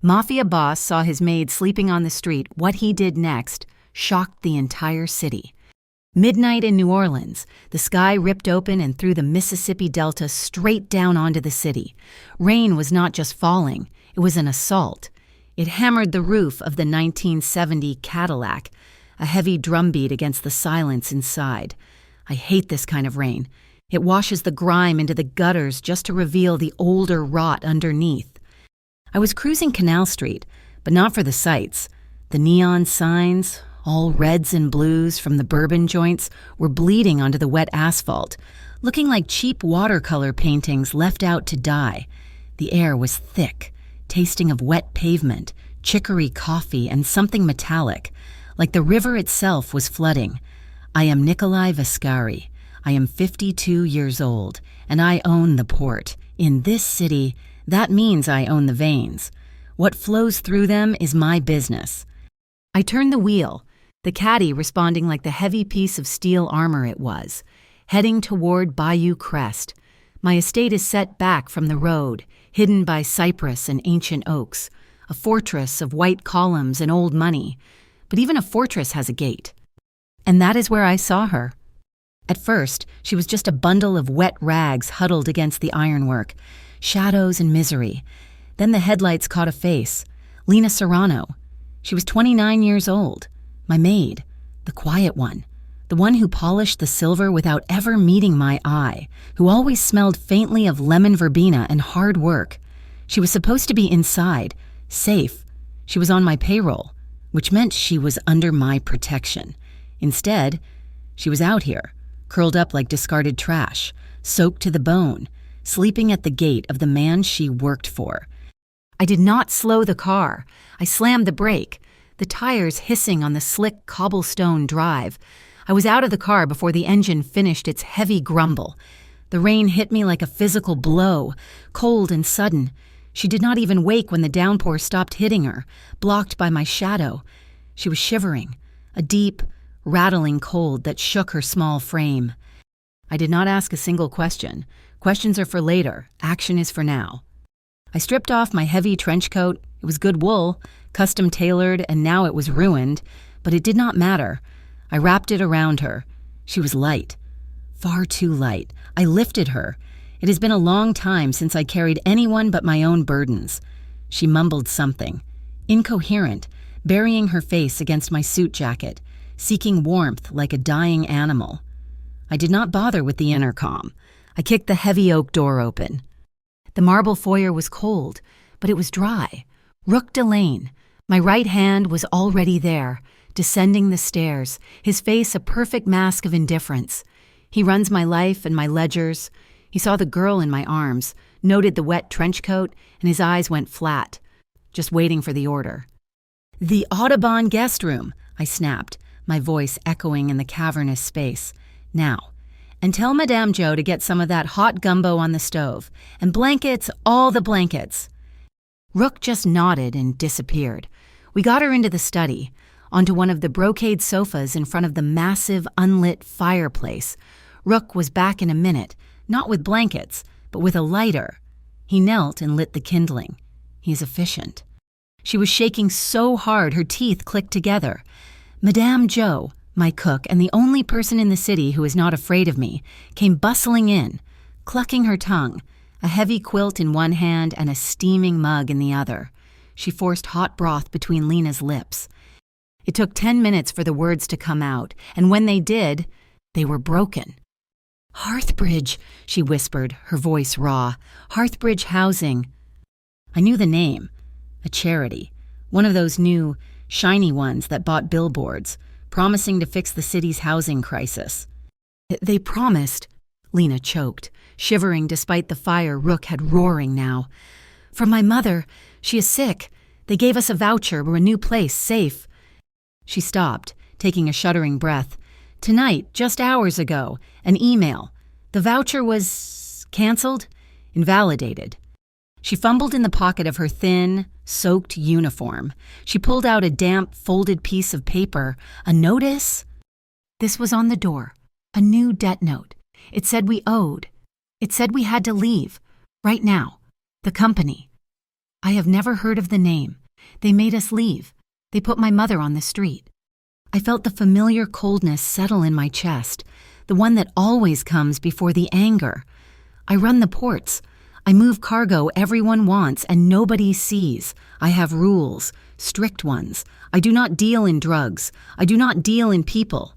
Mafia Boss saw his maid sleeping on the street. What he did next shocked the entire city. Midnight in New Orleans, the sky ripped open and threw the Mississippi Delta straight down onto the city. Rain was not just falling, it was an assault. It hammered the roof of the 1970 Cadillac, a heavy drumbeat against the silence inside. I hate this kind of rain. It washes the grime into the gutters just to reveal the older rot underneath. I was cruising Canal Street, but not for the sights. The neon signs, all reds and blues from the bourbon joints, were bleeding onto the wet asphalt, looking like cheap watercolor paintings left out to die. The air was thick, tasting of wet pavement, chicory coffee, and something metallic, like the river itself was flooding. I am Nikolai Vascari. I am 52 years old, and I own the port. In this city, that means I own the veins. What flows through them is my business. I turned the wheel, the caddy responding like the heavy piece of steel armor it was, heading toward Bayou Crest. My estate is set back from the road, hidden by cypress and ancient oaks, a fortress of white columns and old money. But even a fortress has a gate. And that is where I saw her. At first, she was just a bundle of wet rags huddled against the ironwork, shadows and misery. Then the headlights caught a face, Lena Serrano. She was 29 years old, my maid, the quiet one, the one who polished the silver without ever meeting my eye, who always smelled faintly of lemon verbena and hard work. She was supposed to be inside, safe. She was on my payroll, which meant she was under my protection. Instead, she was out here, curled up like discarded trash, soaked to the bone, sleeping at the gate of the man she worked for. I did not slow the car. I slammed the brake, the tires hissing on the slick cobblestone drive. I was out of the car before the engine finished its heavy grumble. The rain hit me like a physical blow, cold and sudden. She did not even wake when the downpour stopped hitting her, blocked by my shadow. She was shivering, a deep, rattling cold that shook her small frame. I did not ask a single question. Questions are for later. Action is for now. I stripped off my heavy trench coat. It was good wool, custom tailored, and now it was ruined, but it did not matter. I wrapped it around her. She was light. Far too light. I lifted her. It has been a long time since I carried anyone but my own burdens. She mumbled something, incoherent, burying her face against my suit jacket, seeking warmth like a dying animal. I did not bother with the intercom. I kicked the heavy oak door open. The marble foyer was cold, but it was dry. Rook Delane, my right hand, was already there, descending the stairs, his face a perfect mask of indifference. He runs my life and my ledgers. He saw the girl in my arms, noted the wet trench coat, and his eyes went flat, just waiting for the order. "The Audubon guest room," I snapped, my voice echoing in the cavernous space. "Now. And tell Madame Jo to get some of that hot gumbo on the stove. And blankets, all the blankets." Rook just nodded and disappeared. We got her into the study, onto one of the brocade sofas in front of the massive, unlit fireplace. Rook was back in a minute, not with blankets, but with a lighter. He knelt and lit the kindling. He is efficient. She was shaking so hard her teeth clicked together. Madame Jo, my cook and the only person in the city who is not afraid of me, came bustling in, clucking her tongue, a heavy quilt in one hand and a steaming mug in the other. She forced hot broth between Lena's lips. It took 10 minutes for the words to come out, and when they did, they were broken. "Hearthbridge," she whispered, her voice raw. "Hearthbridge Housing." I knew the name. A charity. One of those new, shiny ones that bought billboards, promising to fix the city's housing crisis. "They promised," Lena choked, shivering despite the fire Rook had roaring now. "For my mother. She is sick. They gave us a voucher. We're a new place, safe." She stopped, taking a shuddering breath. "Tonight, just hours ago, an email. The voucher was canceled, invalidated." She fumbled in the pocket of her thin, soaked uniform. She pulled out a damp, folded piece of paper. A notice? This was on the door. A new debt note. It said we owed. It said we had to leave. Right now. The company. I have never heard of the name. They made us leave. They put my mother on the street. I felt the familiar coldness settle in my chest, the one that always comes before the anger. I run the ports. I move cargo everyone wants and nobody sees. I have rules, strict ones. I do not deal in drugs. I do not deal in people.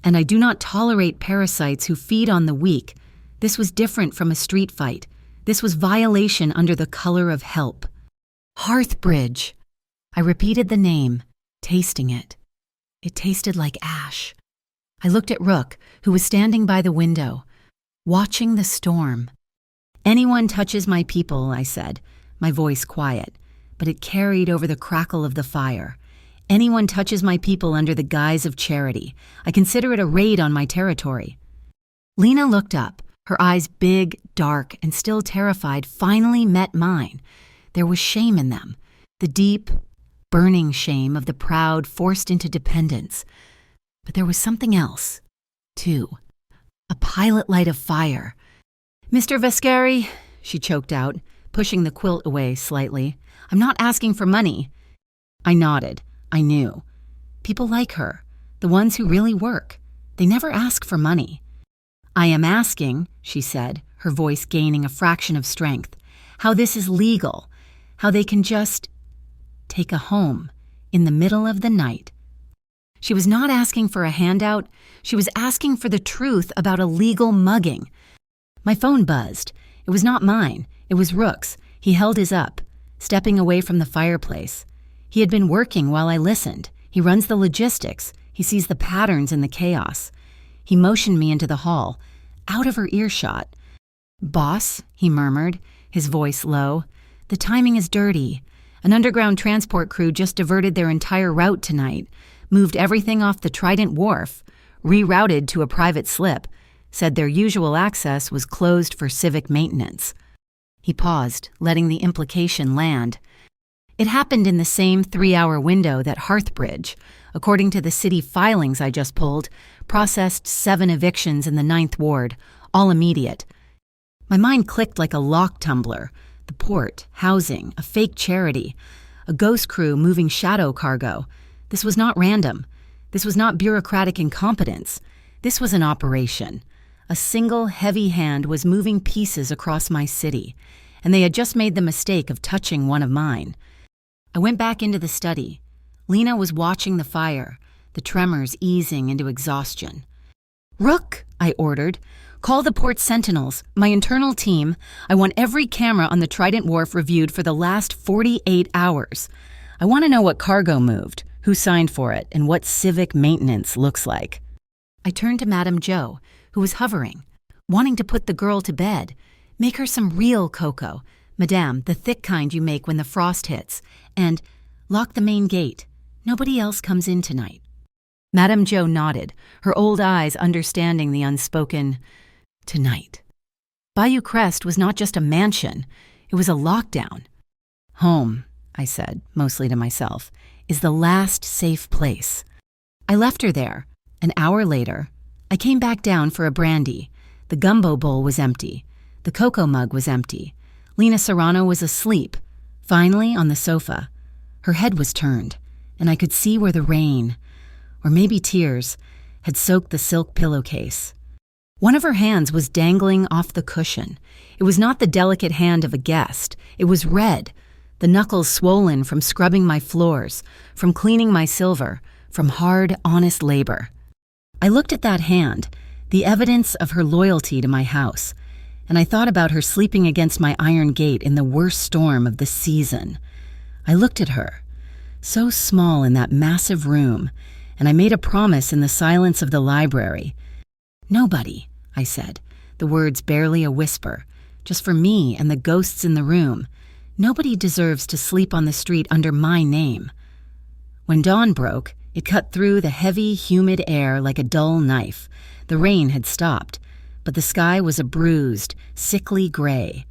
And I do not tolerate parasites who feed on the weak. This was different from a street fight. This was violation under the color of help. Hearthbridge. I repeated the name, tasting it. It tasted like ash. I looked at Rook, who was standing by the window, watching the storm. Anyone touches my people, I said, my voice quiet, but it carried over the crackle of the fire. Anyone touches my people under the guise of charity. I consider it a raid on my territory. Lena looked up, her eyes big, dark, and still terrified, finally met mine. There was shame in them, the deep, burning shame of the proud forced into dependence. But there was something else, too. A pilot light of fire. "Mr. Vascari," she choked out, pushing the quilt away slightly, "I'm not asking for money." I nodded. I knew. People like her, the ones who really work, they never ask for money. "I am asking," she said, her voice gaining a fraction of strength, "how this is legal, how they can just take a home in the middle of the night." She was not asking for a handout. She was asking for the truth about a legal mugging. My phone buzzed. It was not mine. It was Rook's. He held his up, stepping away from the fireplace. He had been working while I listened. He runs the logistics. He sees the patterns in the chaos. He motioned me into the hall, out of her earshot. "Boss," he murmured, his voice low, "the timing is dirty. An underground transport crew just diverted their entire route tonight, moved everything off the Trident Wharf, rerouted to a private slip, said their usual access was closed for civic maintenance." He paused, letting the implication land. It happened in the same 3-hour window that Hearthbridge, according to the city filings I just pulled, processed 7 evictions in the 9th Ward, all immediate. My mind clicked like a lock tumbler. The port, housing, a fake charity, a ghost crew moving shadow cargo. This was not random. This was not bureaucratic incompetence. This was an operation. A single heavy hand was moving pieces across my city, and they had just made the mistake of touching one of mine. I went back into the study. Lena was watching the fire, the tremors easing into exhaustion. "Rook," I ordered, "call the port sentinels, my internal team. I want every camera on the Trident Wharf reviewed for the last 48 hours. I want to know what cargo moved, who signed for it, and what civic maintenance looks like." I turned to Madame Jo, who was hovering, wanting to put the girl to bed, make her some real cocoa, "Madame, the thick kind you make when the frost hits, and lock the main gate. Nobody else comes in tonight." Madame Jo nodded, her old eyes understanding the unspoken tonight. Bayou Crest was not just a mansion, it was a lockdown. "Home," I said, mostly to myself, "is the last safe place." I left her there. An hour later, I came back down for a brandy. The gumbo bowl was empty. The cocoa mug was empty. Lena Serrano was asleep, finally on the sofa. Her head was turned, and I could see where the rain, or maybe tears, had soaked the silk pillowcase. One of her hands was dangling off the cushion. It was not the delicate hand of a guest. It was red, the knuckles swollen from scrubbing my floors, from cleaning my silver, from hard, honest labor. I looked at that hand, the evidence of her loyalty to my house, and I thought about her sleeping against my iron gate in the worst storm of the season. I looked at her, so small in that massive room, and I made a promise in the silence of the library. "Nobody," I said, the words barely a whisper, "just for me and the ghosts in the room. Nobody deserves to sleep on the street under my name." When dawn broke, it cut through the heavy, humid air like a dull knife. The rain had stopped, but the sky was a bruised, sickly gray.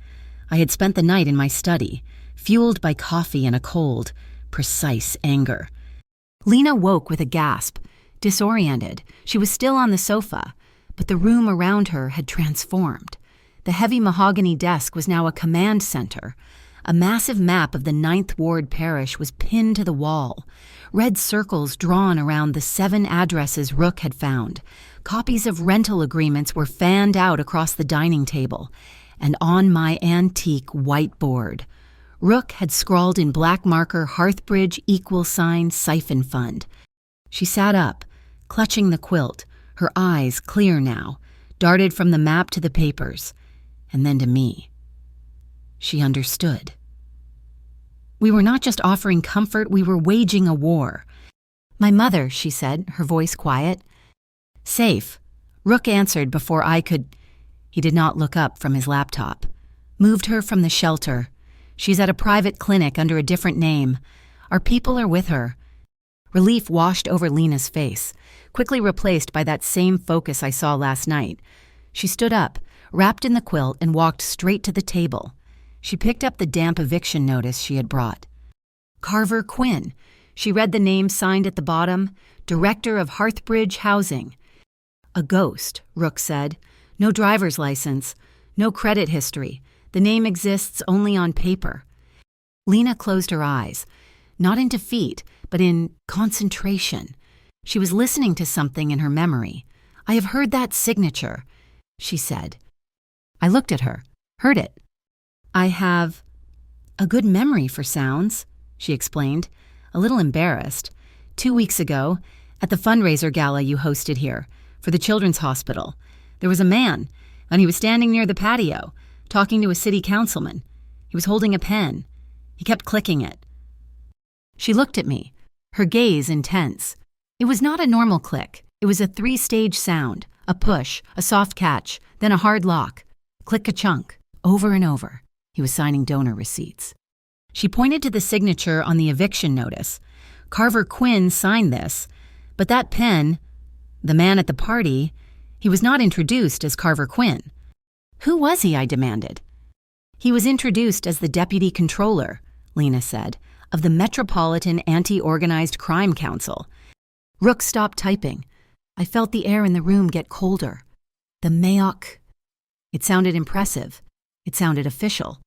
I had spent the night in my study, fueled by coffee and a cold, precise anger. Lena woke with a gasp, disoriented. She was still on the sofa, but the room around her had transformed. The heavy mahogany desk was now a command center. A massive map of the Ninth Ward parish was pinned to the wall, red circles drawn around the 7 addresses Rook had found. Copies of rental agreements were fanned out across the dining table, and on my antique whiteboard, Rook had scrawled in black marker Hearthbridge =siphon fund. She sat up, clutching the quilt, her eyes clear now, darted from the map to the papers, and then to me. She understood. We were not just offering comfort, we were waging a war. "My mother," she said, her voice quiet. "Safe," Rook answered before I could. He did not look up from his laptop. "Moved her from the shelter. She's at a private clinic under a different name. Our people are with her." Relief washed over Lena's face, quickly replaced by that same focus I saw last night. She stood up, wrapped in the quilt, and walked straight to the table. She picked up the damp eviction notice she had brought. Carver Quinn. She read the name signed at the bottom, Director of Hearthbridge Housing. "A ghost," Rook said. "No driver's license, no credit history. The name exists only on paper." Lena closed her eyes, not in defeat, but in concentration. She was listening to something in her memory. "I have heard that signature," she said. I looked at her, heard it. "I have a good memory for sounds," she explained, a little embarrassed. 2 weeks ago, at the fundraiser gala you hosted here, for the Children's Hospital, there was a man, and he was standing near the patio, talking to a city councilman. He was holding a pen. He kept clicking it. She looked at me, her gaze intense. It was not a normal click. It was a 3-stage sound, a push, a soft catch, then a hard lock. Click-a-chunk, over and over. He was signing donor receipts. She pointed to the signature on the eviction notice. Carver Quinn signed this, but that pen, the man at the party, he was not introduced as Carver Quinn. "Who was he?" I demanded. "He was introduced as the Deputy Controller," Lena said, "of the Metropolitan Anti-Organized Crime Council." Rook stopped typing. I felt the air in the room get colder. The Mayock. It sounded impressive. It sounded official.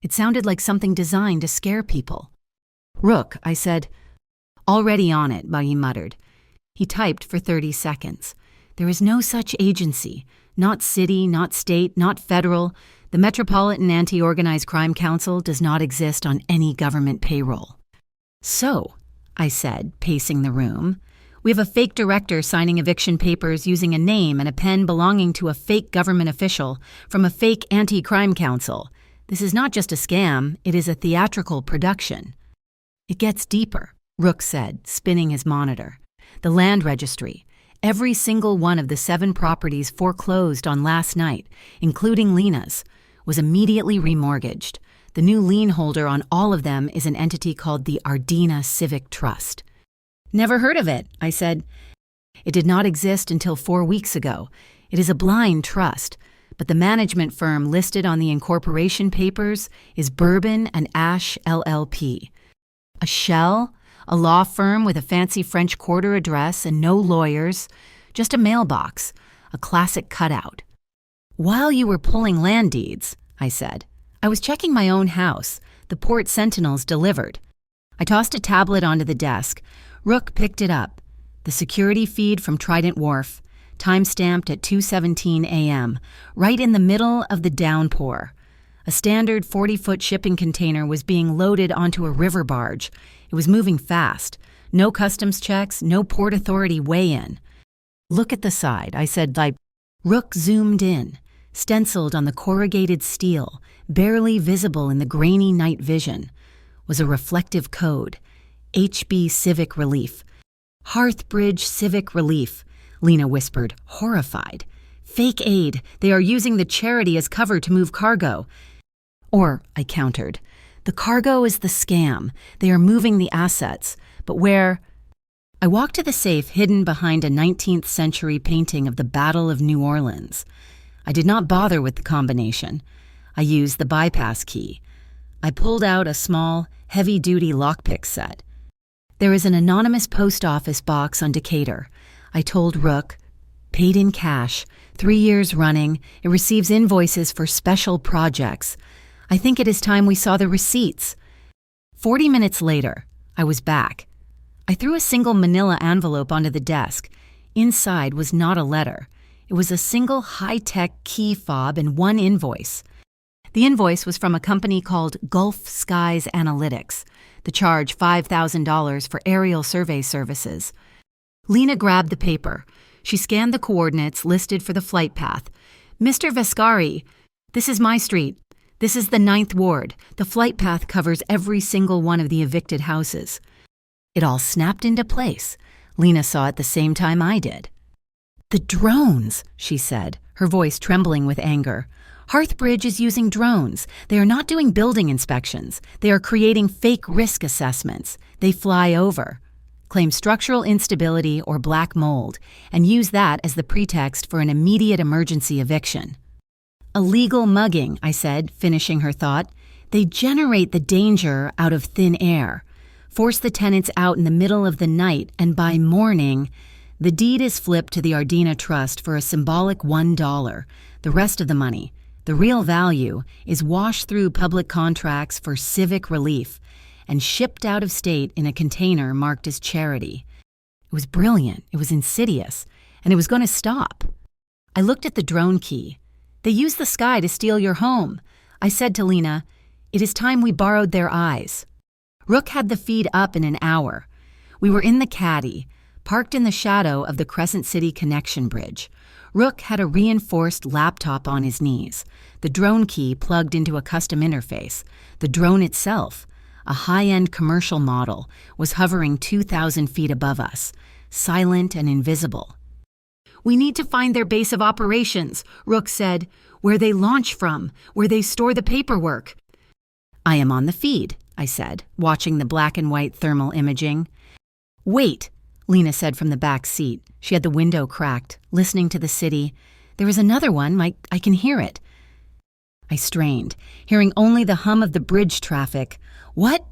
It sounded like something designed to scare people. "Rook," I said. "Already on it," he muttered. He typed for 30 seconds. "There is no such agency. Not city, not state, not federal. The Metropolitan Anti-Organized Crime Council does not exist on any government payroll." "So," I said, pacing the room, "we have a fake director signing eviction papers using a name and a pen belonging to a fake government official from a fake anti-crime council. This is not just a scam, it is a theatrical production." "It gets deeper," Rook said, spinning his monitor. "The land registry. Every single one of the 7 properties foreclosed on last night, including Lena's, was immediately remortgaged. The new lien holder on all of them is an entity called the Ardena Civic Trust." "Never heard of it," I said. "It did not exist until 4 weeks ago. It is a blind trust, but the management firm listed on the incorporation papers is Bourbon and Ash LLP. A shell, a law firm with a fancy French Quarter address and no lawyers, just a mailbox, a classic cutout." "While you were pulling land deeds," I said, "I was checking my own house. The Port Sentinels delivered." I tossed a tablet onto the desk. Rook picked it up. The security feed from Trident Wharf, time-stamped at 2:17 a.m., right in the middle of the downpour. A standard 40-foot shipping container was being loaded onto a river barge. It was moving fast. No customs checks, no Port Authority weigh-in. "Look at the side," I said. Rook zoomed in, stenciled on the corrugated steel, barely visible in the grainy night vision, was a reflective code. HB Civic Relief. "Hearthbridge Civic Relief," Lena whispered, horrified. "Fake aid. They are using the charity as cover to move cargo." "Or," I countered, "the cargo is the scam. They are moving the assets. But where?" I walked to the safe hidden behind a 19th century painting of the Battle of New Orleans. I did not bother with the combination. I used the bypass key. I pulled out a small, heavy-duty lockpick set. "There is an anonymous post office box on Decatur," I told Rook. "Paid in cash, 3 years running. It receives invoices for special projects." I think it is time we saw the receipts." 40 minutes later, I was back. I threw a single manila envelope onto the desk. Inside was not a letter. It was a single high-tech key fob and one invoice. The invoice was from a company called Gulf Skies Analytics. The charge $5,000 for aerial survey services. Lena grabbed the paper. She scanned the coordinates listed for the flight path. "Mr. Vescari, this is my street. This is the 9th Ward. The flight path covers every single one of the evicted houses." It all snapped into place. Lena saw it the same time I did. "The drones," she said, her voice trembling with anger. "Hearthbridge is using drones. They are not doing building inspections. They are creating fake risk assessments. They fly over, claim structural instability or black mold, and use that as the pretext for an immediate emergency eviction." "Illegal mugging," I said, finishing her thought. "They generate the danger out of thin air, force the tenants out in the middle of the night, and by morning, the deed is flipped to the Ardina Trust for a symbolic $1. The rest of the money, the real value, is washed through public contracts for civic relief and shipped out of state in a container marked as charity." It was brilliant, it was insidious, and it was going to stop. I looked at the drone key. "They use the sky to steal your home." I said to Lena, "It is time we borrowed their eyes." Rook had the feed up in an hour. We were in the caddy, parked in the shadow of the Crescent City Connection Bridge. Rook had a reinforced laptop on his knees, the drone key plugged into a custom interface. The drone itself, a high-end commercial model, was hovering 2,000 feet above us, silent and invisible. "We need to find their base of operations," Rook said, "where they launch from, where they store the paperwork." "I am on the feed," I said, watching the black and white thermal imaging. "Wait," Lena said from the back seat. She had the window cracked, listening to the city. "There is another one. I can hear it." I strained, hearing only the hum of the bridge traffic. "What?"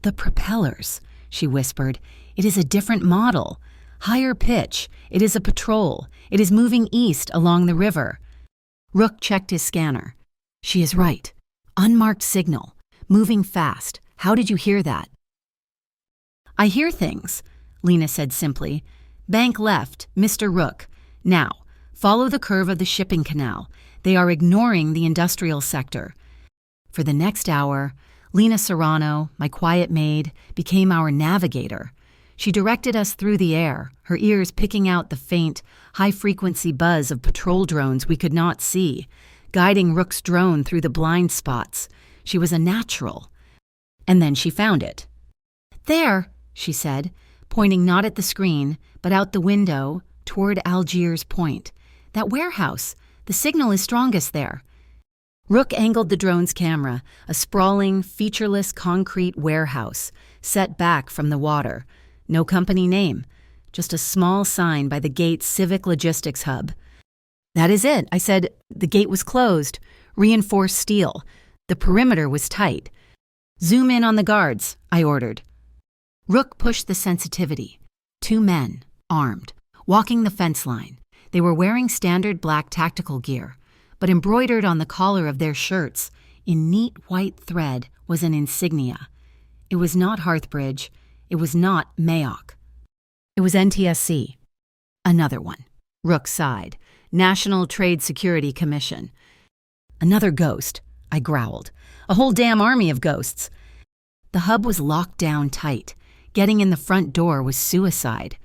"The propellers," she whispered. "It is a different model. Higher pitch. It is a patrol. It is moving east along the river." Rook checked his scanner. "She is right. Unmarked signal. Moving fast. How did you hear that?" "I hear things," Lena said simply. "Bank left, Mr. Rook. Now, follow the curve of the shipping canal. They are ignoring the industrial sector." For the next hour, Lena Serrano, my quiet maid, became our navigator. She directed us through the air, her ears picking out the faint, high-frequency buzz of patrol drones we could not see, guiding Rook's drone through the blind spots. She was a natural. And then she found it. "There," she said, pointing not at the screen, but out the window toward Algiers Point. "That warehouse. The signal is strongest there." Rook angled the drone's camera, a sprawling, featureless concrete warehouse, set back from the water. No company name, just a small sign by the gate's Civic Logistics Hub. "That is it," I said. "The gate was closed, reinforced steel. The perimeter was tight." "Zoom in on the guards," I ordered. Rook pushed the sensitivity. 2 men, armed, walking the fence line. They were wearing standard black tactical gear, but embroidered on the collar of their shirts, in neat white thread, was an insignia. It was not Hearthbridge. It was not Mayock. It was NTSC. "Another one," Rook sighed. "National Trade Security Commission." "Another ghost," I growled. "A whole damn army of ghosts." The hub was locked down tight. Getting in the front door was suicide.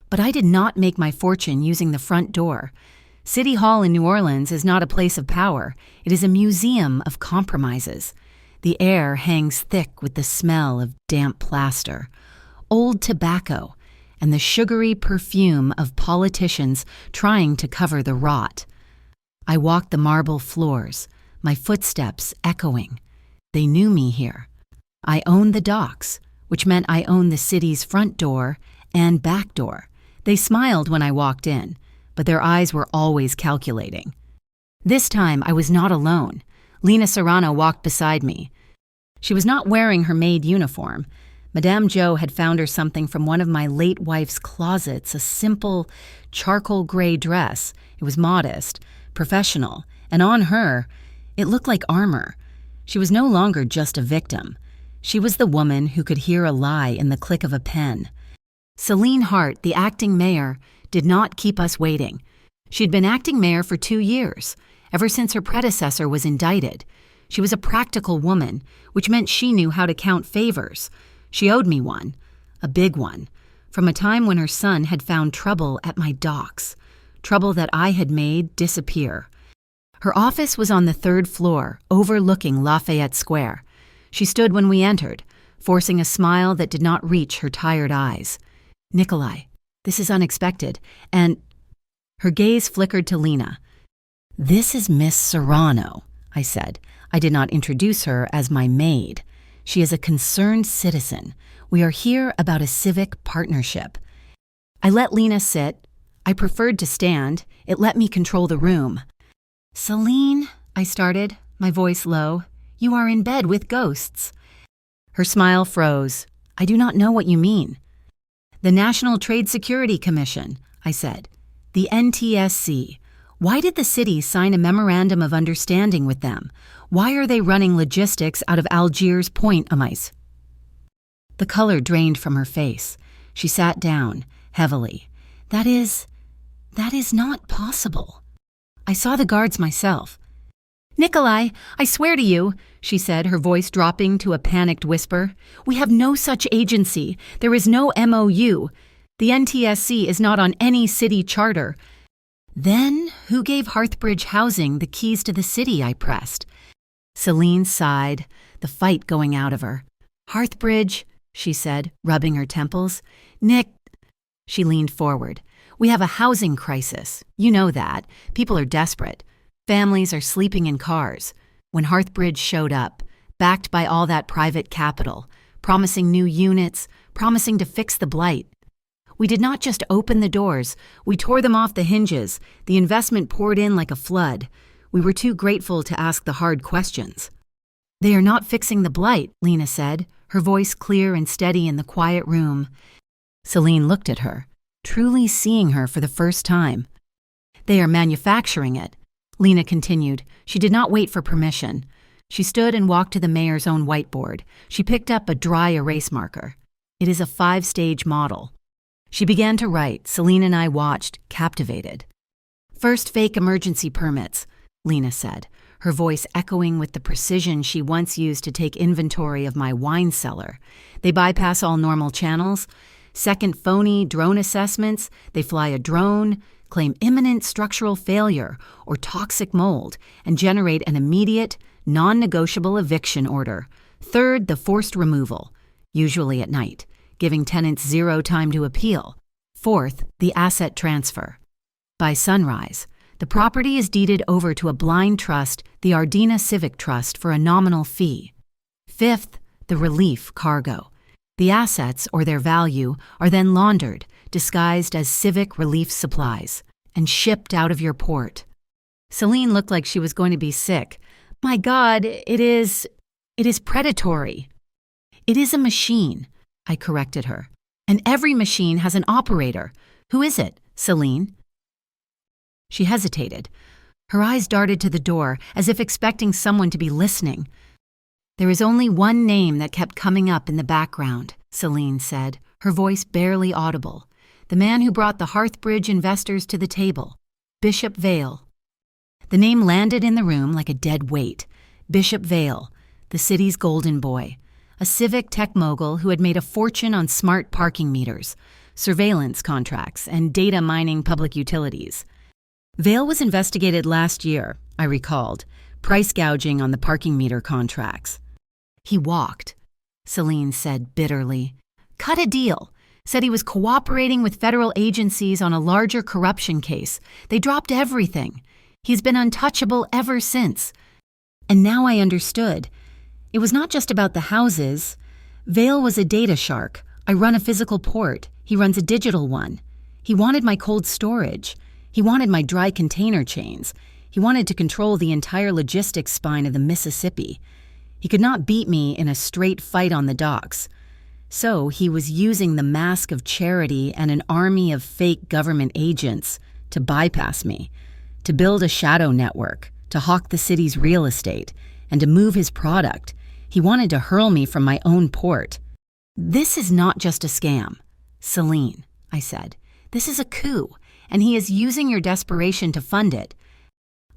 But I did not make my fortune using the front door. City Hall in New Orleans is not a place of power. It is a museum of compromises. The air hangs thick with the smell of damp plaster, old tobacco, and the sugary perfume of politicians trying to cover the rot. I walked the marble floors, my footsteps echoing. They knew me here. I owned the docks, which meant I owned the city's front door and back door. They smiled when I walked in, but their eyes were always calculating. This time I was not alone. Lena Serrano walked beside me. She was not wearing her maid uniform. Madame Jo had found her something from one of my late wife's closets, a simple charcoal gray dress. It was modest, professional, and on her, it looked like armor. She was no longer just a victim. She was the woman who could hear a lie in the click of a pen. Celine Hart, the acting mayor, did not keep us waiting. She'd been acting mayor for 2 years, ever since her predecessor was indicted. She was a practical woman, which meant she knew how to count favors. She owed me one, a big one, from a time when her son had found trouble at my docks, trouble that I had made disappear. Her office was on the 3rd floor, overlooking Lafayette Square. She stood when we entered, forcing a smile that did not reach her tired eyes. "Nikolai, this is unexpected, and—" Her gaze flickered to Lena. "This is Miss Serrano," I said. I did not introduce her as my maid. "She is a concerned citizen. We are here about a civic partnership." I let Lena sit. I preferred to stand. It let me control the room. "Celine," I started, my voice low, "you are in bed with ghosts." Her smile froze. "I do not know what you mean." "The National Trade Security Commission," I said. "The NTSC. Why did the city sign a memorandum of understanding with them? Why are they running logistics out of Algiers Point, Amais?" The color drained from her face. She sat down, heavily. That is not possible." I saw the guards myself. "Nikolai, I swear to you," she said, her voice dropping to a panicked whisper, "we have no such agency. There is no MOU. The NTSC is not on any city charter." "Then who gave Hearthbridge Housing the keys to the city?" I pressed. Celine sighed, the fight going out of her. "Hearthbridge," she said, rubbing her temples. "Nick," she leaned forward. "We have a housing crisis. You know that. People are desperate. Families are sleeping in cars. When Hearthbridge showed up, backed by all that private capital, promising new units, promising to fix the blight. We did not just open the doors. We tore them off the hinges. The investment poured in like a flood. We were too grateful to ask the hard questions." "They are not fixing the blight," Lena said, her voice clear and steady in the quiet room. Celine looked at her, truly seeing her for the first time. "They are manufacturing it," Lena continued. She did not wait for permission. She stood and walked to the mayor's own whiteboard. She picked up a dry erase marker. "It is a 5-stage model." She began to write. Celine and I watched, captivated. "First, fake emergency permits," Lena said, her voice echoing with the precision she once used to take inventory of my wine cellar. "They bypass all normal channels. Second, phony drone assessments. They fly a drone, claim imminent structural failure or toxic mold, and generate an immediate, non-negotiable eviction order. Third, the forced removal, usually at night, giving tenants 0 time to appeal. Fourth, the asset transfer. By sunrise, the property is deeded over to a blind trust, the Ardena Civic Trust, for a nominal fee. Fifth, the relief cargo. The assets, or their value, are then laundered, disguised as civic relief supplies, and shipped out of your port." Celine looked like she was going to be sick. "My God, it is predatory." "It is a machine," I corrected her. "And every machine has an operator. Who is it, Celine?" She hesitated. Her eyes darted to the door, as if expecting someone to be listening. "There is only one name that kept coming up in the background," Celine said, her voice barely audible. "The man who brought the Hearthbridge investors to the table, Bishop Vale." The name landed in the room like a dead weight. Bishop Vale, the city's golden boy, a civic tech mogul who had made a fortune on smart parking meters, surveillance contracts, and data mining public utilities. Vale was investigated last year, I recalled, price gouging on the parking meter contracts. "He walked," Celine said bitterly. "Cut a deal. Said he was cooperating with federal agencies on a larger corruption case. They dropped everything. He's been untouchable ever since." And now I understood. It was not just about the houses. Vale was a data shark. I run a physical port. He runs a digital one. He wanted my cold storage. He wanted my dry container chains. He wanted to control the entire logistics spine of the Mississippi. He could not beat me in a straight fight on the docks. So he was using the mask of charity and an army of fake government agents to bypass me, to build a shadow network, to hawk the city's real estate, and to move his product. He wanted to hurl me from my own port. "This is not just a scam, Celine," I said. "This is a coup, and he is using your desperation to fund it."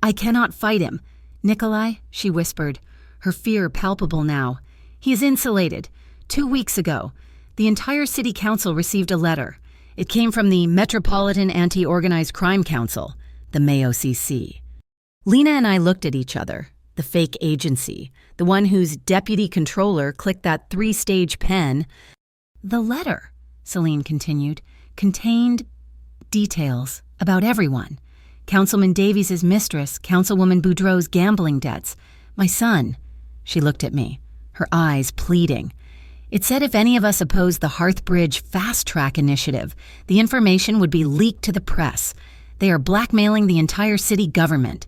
"I cannot fight him, Nikolai," she whispered, her fear palpable now. "He is insulated. 2 weeks ago, the entire city council received a letter. It came from the Metropolitan Anti-Organized Crime Council, the MAOCC. Lena and I looked at each other, the fake agency, the one whose deputy controller clicked that 3-stage pen. "The letter," Celine continued, "contained details about everyone. Councilman Davies' mistress, Councilwoman Boudreau's gambling debts, my son." She looked at me, her eyes pleading. "It said if any of us opposed the Hearthbridge Fast Track initiative, the information would be leaked to the press. They are blackmailing the entire city government."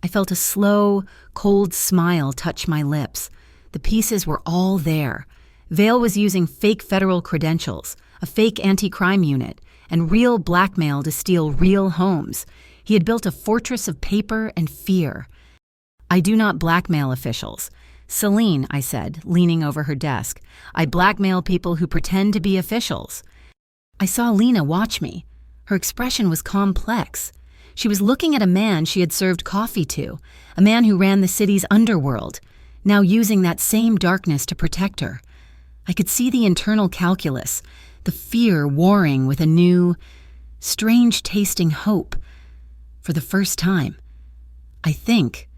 I felt a slow, cold smile touch my lips. The pieces were all there. Vale was using fake federal credentials, a fake anti-crime unit, and real blackmail to steal real homes. He had built a fortress of paper and fear. "I do not blackmail officials. Celine," I said, leaning over her desk, "I blackmail people who pretend to be officials." I saw Lena watch me. Her expression was complex. She was looking at a man she had served coffee to, a man who ran the city's underworld, now using that same darkness to protect her. I could see the internal calculus, the fear warring with a new, strange-tasting hope. For the first time, I think,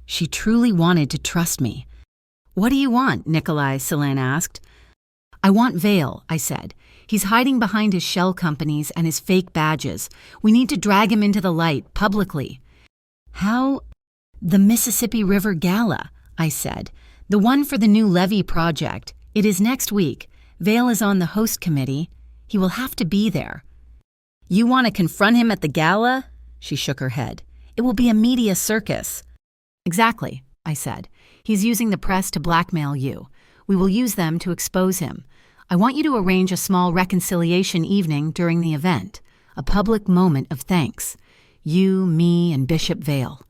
she truly wanted to trust me. "What do you want?" Nikolai, Celine asked. "I want Vale," I said. "He's hiding behind his shell companies and his fake badges. We need to drag him into the light, publicly." "How?" "The Mississippi River Gala," I said. "The one for the new levee project. It is next week. Vale is on the host committee. He will have to be there." "You want to confront him at the gala?" She shook her head. "It will be a media circus." "Exactly," I said. "He's using the press to blackmail you. We will use them to expose him. I want you to arrange a small reconciliation evening during the event, a public moment of thanks. You, me, and Bishop Vale.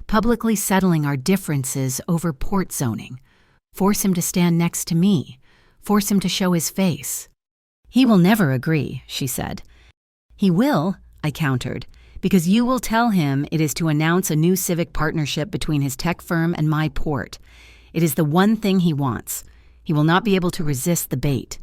Publicly settling our differences over port zoning. Force him to stand next to me. Force him to show his face." "He will never agree," she said. "He will," I countered, "because you will tell him it is to announce a new civic partnership between his tech firm and my port. It is the one thing he wants. He will not be able to resist the bait."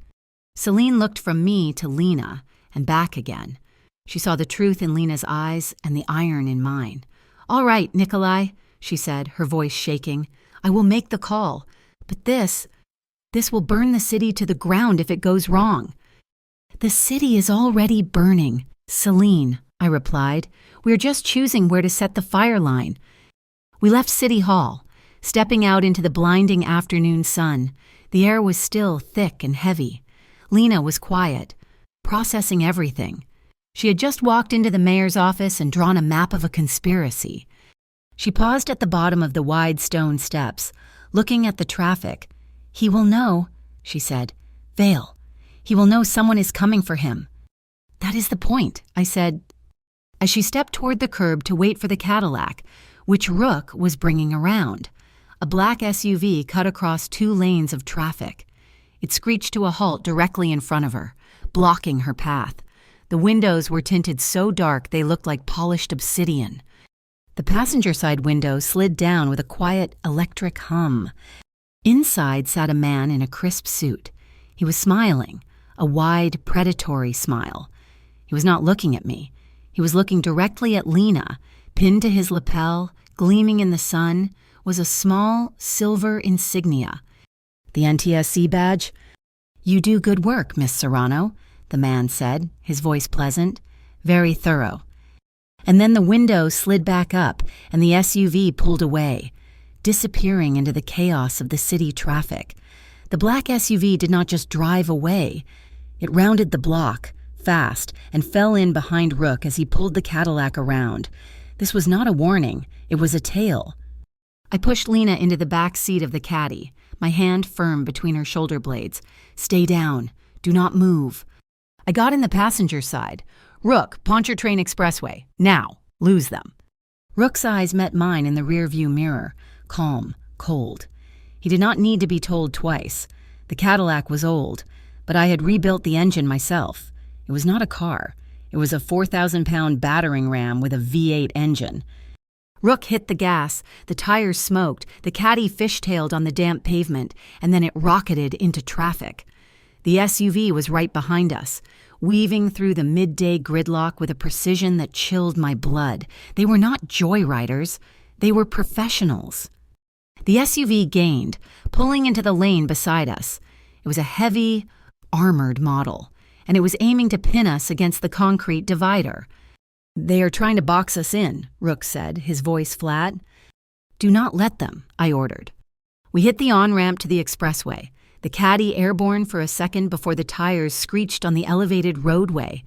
Celine looked from me to Lena and back again. She saw the truth in Lena's eyes and the iron in mine. "All right, Nikolai," she said, her voice shaking. "I will make the call. But this will burn the city to the ground if it goes wrong." "The city is already burning, Celine," I replied. "We are just choosing where to set the fire line." We left City Hall, stepping out into the blinding afternoon sun. The air was still thick and heavy. Lena was quiet, processing everything. She had just walked into the mayor's office and drawn a map of a conspiracy. She paused at the bottom of the wide stone steps, looking at the traffic. "He will know," she said. "Vale. He will know someone is coming for him." "That is the point," I said, as she stepped toward the curb to wait for the Cadillac, which Rook was bringing around. A black SUV cut across 2 lanes of traffic. It screeched to a halt directly in front of her, blocking her path. The windows were tinted so dark they looked like polished obsidian. The passenger side window slid down with a quiet electric hum. Inside sat a man in a crisp suit. He was smiling, a wide, predatory smile. He was not looking at me. He was looking directly at Lena. Pinned to his lapel, gleaming in the sun, was a small silver insignia. "The NTSC badge?" "You do good work, Miss Serrano," the man said, his voice pleasant. "Very thorough." And then the window slid back up and the SUV pulled away, disappearing into the chaos of the city traffic. The black SUV did not just drive away. It rounded the block, fast, and fell in behind Rook as he pulled the Cadillac around. This was not a warning. It was a tale. I pushed Lena into the back seat of the Caddy, my hand firm between her shoulder blades. "Stay down. Do not move." I got in the passenger side. "Rook, Pontchartrain Expressway. Now. Lose them." Rook's eyes met mine in the rearview mirror, calm, cold. He did not need to be told twice. The Cadillac was old, but I had rebuilt the engine myself. It was not a car. It was a 4,000-pound battering ram with a V8 engine. Rook hit the gas, the tires smoked, the caddy fishtailed on the damp pavement, and then it rocketed into traffic. The SUV was right behind us, weaving through the midday gridlock with a precision that chilled my blood. They were not joyriders. They were professionals. The SUV gained, pulling into the lane beside us. It was a heavy, armored model, and it was aiming to pin us against the concrete divider. "They are trying to box us in," Rook said, his voice flat. "Do not let them," I ordered. We hit the on-ramp to the expressway, the caddy airborne for a second before the tires screeched on the elevated roadway.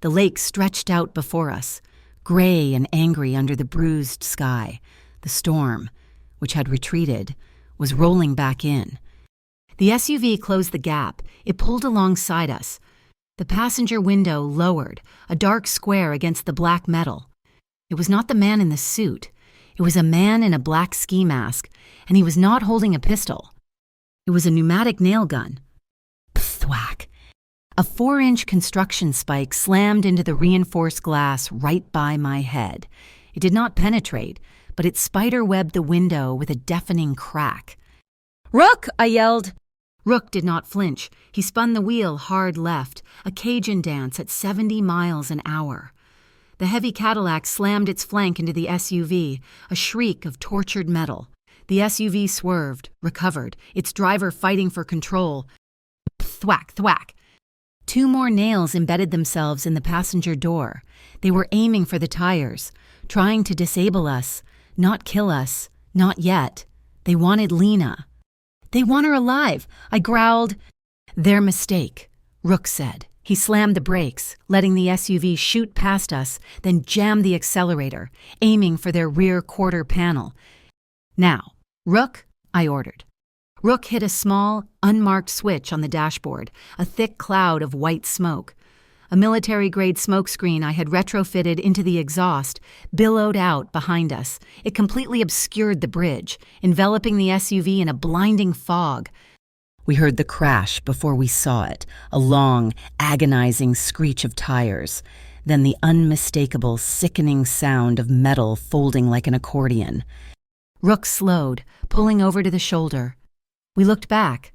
The lake stretched out before us, gray and angry under the bruised sky. The storm, which had retreated, was rolling back in. The SUV closed the gap. It pulled alongside us. The passenger window lowered, a dark square against the black metal. It was not the man in the suit. It was a man in a black ski mask, and he was not holding a pistol. It was a pneumatic nail gun. Thwack! A 4-inch construction spike slammed into the reinforced glass right by my head. It did not penetrate, but it spider-webbed the window with a deafening crack. "Rook!" I yelled. Rook did not flinch. He spun the wheel hard left, a Cajun dance at 70 miles an hour. The heavy Cadillac slammed its flank into the SUV, a shriek of tortured metal. The SUV swerved, recovered, its driver fighting for control. Thwack, thwack. 2 more nails embedded themselves in the passenger door. They were aiming for the tires, trying to disable us, not kill us, not yet. They wanted Lena. "They want her alive," I growled. "Their mistake," Rook said. He slammed the brakes, letting the SUV shoot past us, then jammed the accelerator, aiming for their rear quarter panel. "Now, Rook," I ordered. Rook hit a small, unmarked switch on the dashboard, a thick cloud of white smoke. A military-grade smokescreen I had retrofitted into the exhaust billowed out behind us. It completely obscured the bridge, enveloping the SUV in a blinding fog. We heard the crash before we saw it, a long, agonizing screech of tires, then the unmistakable, sickening sound of metal folding like an accordion. Rook slowed, pulling over to the shoulder. We looked back.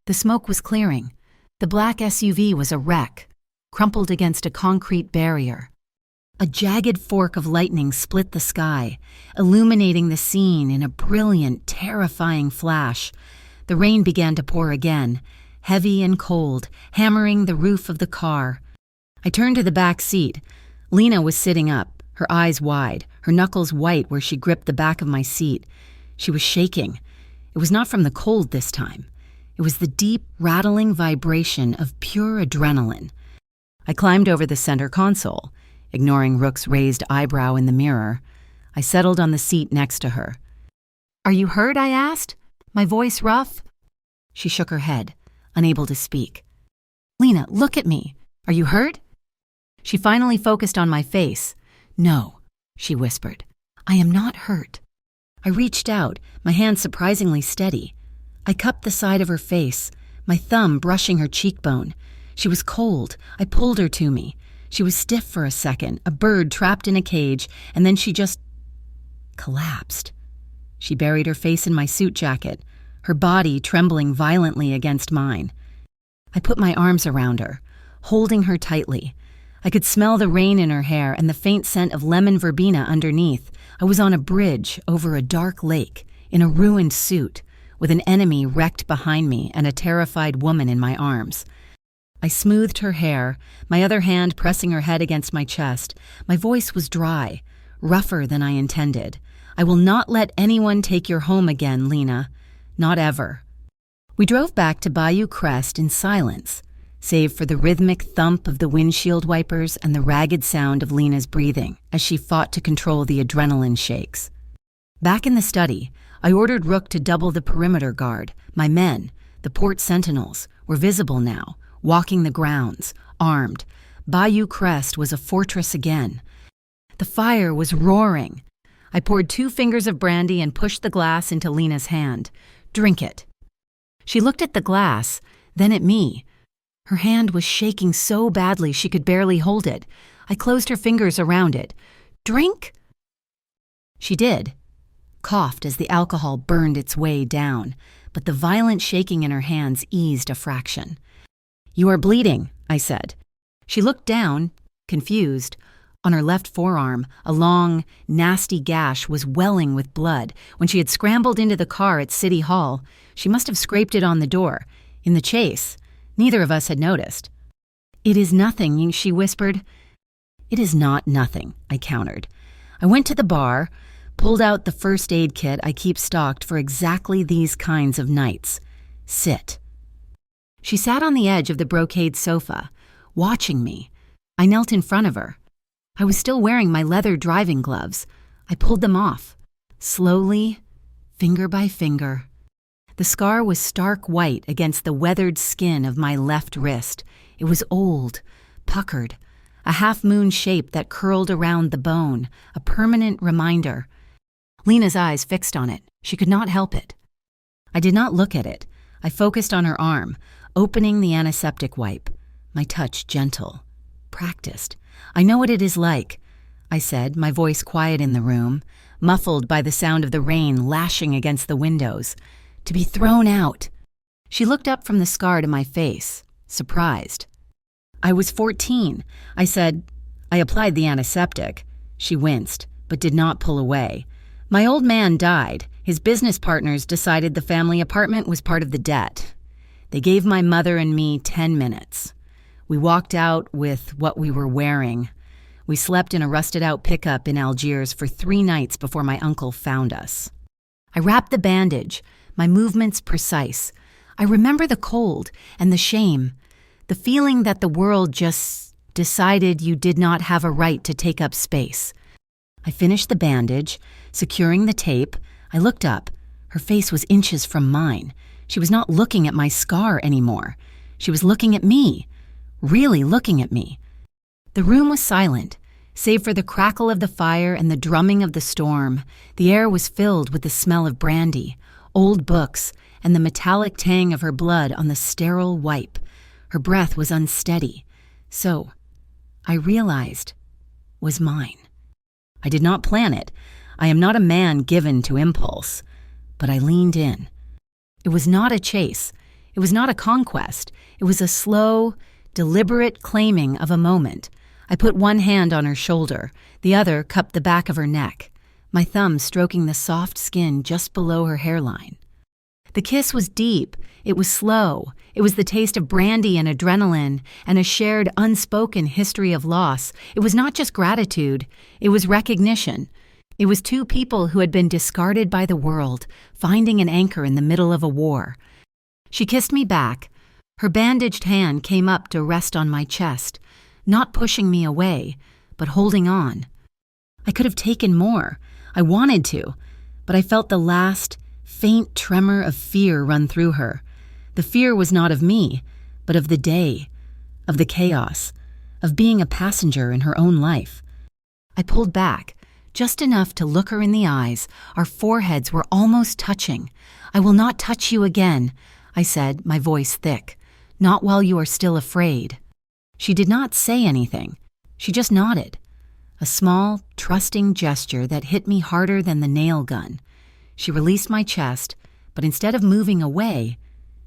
The smoke was clearing. The black SUV was a wreck, crumpled against a concrete barrier. A jagged fork of lightning split the sky, illuminating the scene in a brilliant, terrifying flash. The rain began to pour again, heavy and cold, hammering the roof of the car. I turned to the back seat. Lena was sitting up, her eyes wide, her knuckles white where she gripped the back of my seat. She was shaking. It was not from the cold this time. It was the deep, rattling vibration of pure adrenaline. I climbed over the center console, ignoring Rook's raised eyebrow in the mirror. I settled on the seat next to her. "Are you hurt?" I asked, my voice rough. She shook her head, unable to speak. "Lena, look at me. Are you hurt?" She finally focused on my face. "No," she whispered. "I am not hurt." I reached out, my hand surprisingly steady. I cupped the side of her face, my thumb brushing her cheekbone. She was cold. I pulled her to me. She was stiff for a second, a bird trapped in a cage, and then she just collapsed. She buried her face in my suit jacket, her body trembling violently against mine. I put my arms around her, holding her tightly. I could smell the rain in her hair and the faint scent of lemon verbena underneath. I was on a bridge over a dark lake, in a ruined suit, with an enemy wrecked behind me and a terrified woman in my arms. I smoothed her hair, my other hand pressing her head against my chest. My voice was dry, rougher than I intended. "I will not let anyone take your home again, Lena. Not ever." We drove back to Bayou Crest in silence, save for the rhythmic thump of the windshield wipers and the ragged sound of Lena's breathing as she fought to control the adrenaline shakes. Back in the study, I ordered Rook to double the perimeter guard. My men, the port sentinels, were visible now, walking the grounds, armed. Bayou Crest was a fortress again. The fire was roaring. I poured 2 fingers of brandy and pushed the glass into Lena's hand. "Drink it." She looked at the glass, then at me. Her hand was shaking so badly she could barely hold it. I closed her fingers around it. "Drink?" She did, coughed as the alcohol burned its way down, but the violent shaking in her hands eased a fraction. "You are bleeding," I said. She looked down, confused. On her left forearm, a long, nasty gash was welling with blood. When she had scrambled into the car at City Hall, she must have scraped it on the door. In the chase, neither of us had noticed. "It is nothing," she whispered. "It is not nothing," I countered. I went to the bar, pulled out the first aid kit I keep stocked for exactly these kinds of nights. "Sit." She sat on the edge of the brocade sofa, watching me. I knelt in front of her. I was still wearing my leather driving gloves. I pulled them off, slowly, finger by finger. The scar was stark white against the weathered skin of my left wrist. It was old, puckered, a half-moon shape that curled around the bone, a permanent reminder. Lena's eyes fixed on it. She could not help it. I did not look at it. I focused on her arm, opening the antiseptic wipe, my touch gentle, practiced. "I know what it is like," I said, my voice quiet in the room, muffled by the sound of the rain lashing against the windows. "To be thrown out." She looked up from the scar to my face, surprised. "I was 14. I said, I applied the antiseptic." She winced, but did not pull away. "My old man died. His business partners decided the family apartment was part of the debt. They gave my mother and me 10 minutes. We walked out with what we were wearing. We slept in a rusted-out pickup in Algiers for 3 nights before my uncle found us. I wrapped the bandage, my movements precise. I remember the cold and the shame, the feeling that the world just decided you did not have a right to take up space. I finished the bandage, securing the tape. I looked up. Her face was inches from mine. She was not looking at my scar anymore. She was looking at me. Really looking at me. The room was silent, save for the crackle of the fire and the drumming of the storm. The air was filled with the smell of brandy, old books, and the metallic tang of her blood on the sterile wipe. Her breath was unsteady. So, I realized, was mine. I did not plan it. I am not a man given to impulse. But I leaned in. It was not a chase. It was not a conquest. It was a slow, deliberate claiming of a moment. I put one hand on her shoulder, the other cupped the back of her neck, my thumb stroking the soft skin just below her hairline. The kiss was deep. It was slow. It was the taste of brandy and adrenaline and a shared unspoken history of loss. It was not just gratitude. It was recognition. It was 2 people who had been discarded by the world, finding an anchor in the middle of a war. She kissed me back. Her bandaged hand came up to rest on my chest, not pushing me away, but holding on. I could have taken more. I wanted to, but I felt the last, faint tremor of fear run through her. The fear was not of me, but of the day, of the chaos, of being a passenger in her own life. I pulled back, just enough to look her in the eyes. Our foreheads were almost touching. "I will not touch you again," I said, my voice thick. "Not while you are still afraid." She did not say anything. She just nodded. A small, trusting gesture that hit me harder than the nail gun. She released my chest, but instead of moving away,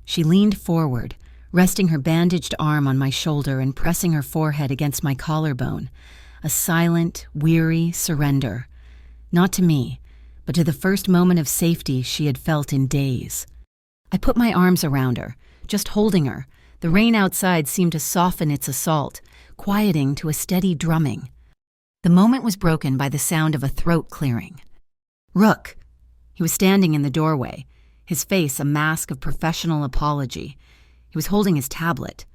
she leaned forward, resting her bandaged arm on my shoulder and pressing her forehead against my collarbone. A silent, weary surrender. Not to me, but to the first moment of safety she had felt in days. I put my arms around her, just holding her. The rain outside seemed to soften its assault, quieting to a steady drumming. The moment was broken by the sound of a throat clearing. "Rook." He was standing in the doorway, his face a mask of professional apology. He was holding his tablet.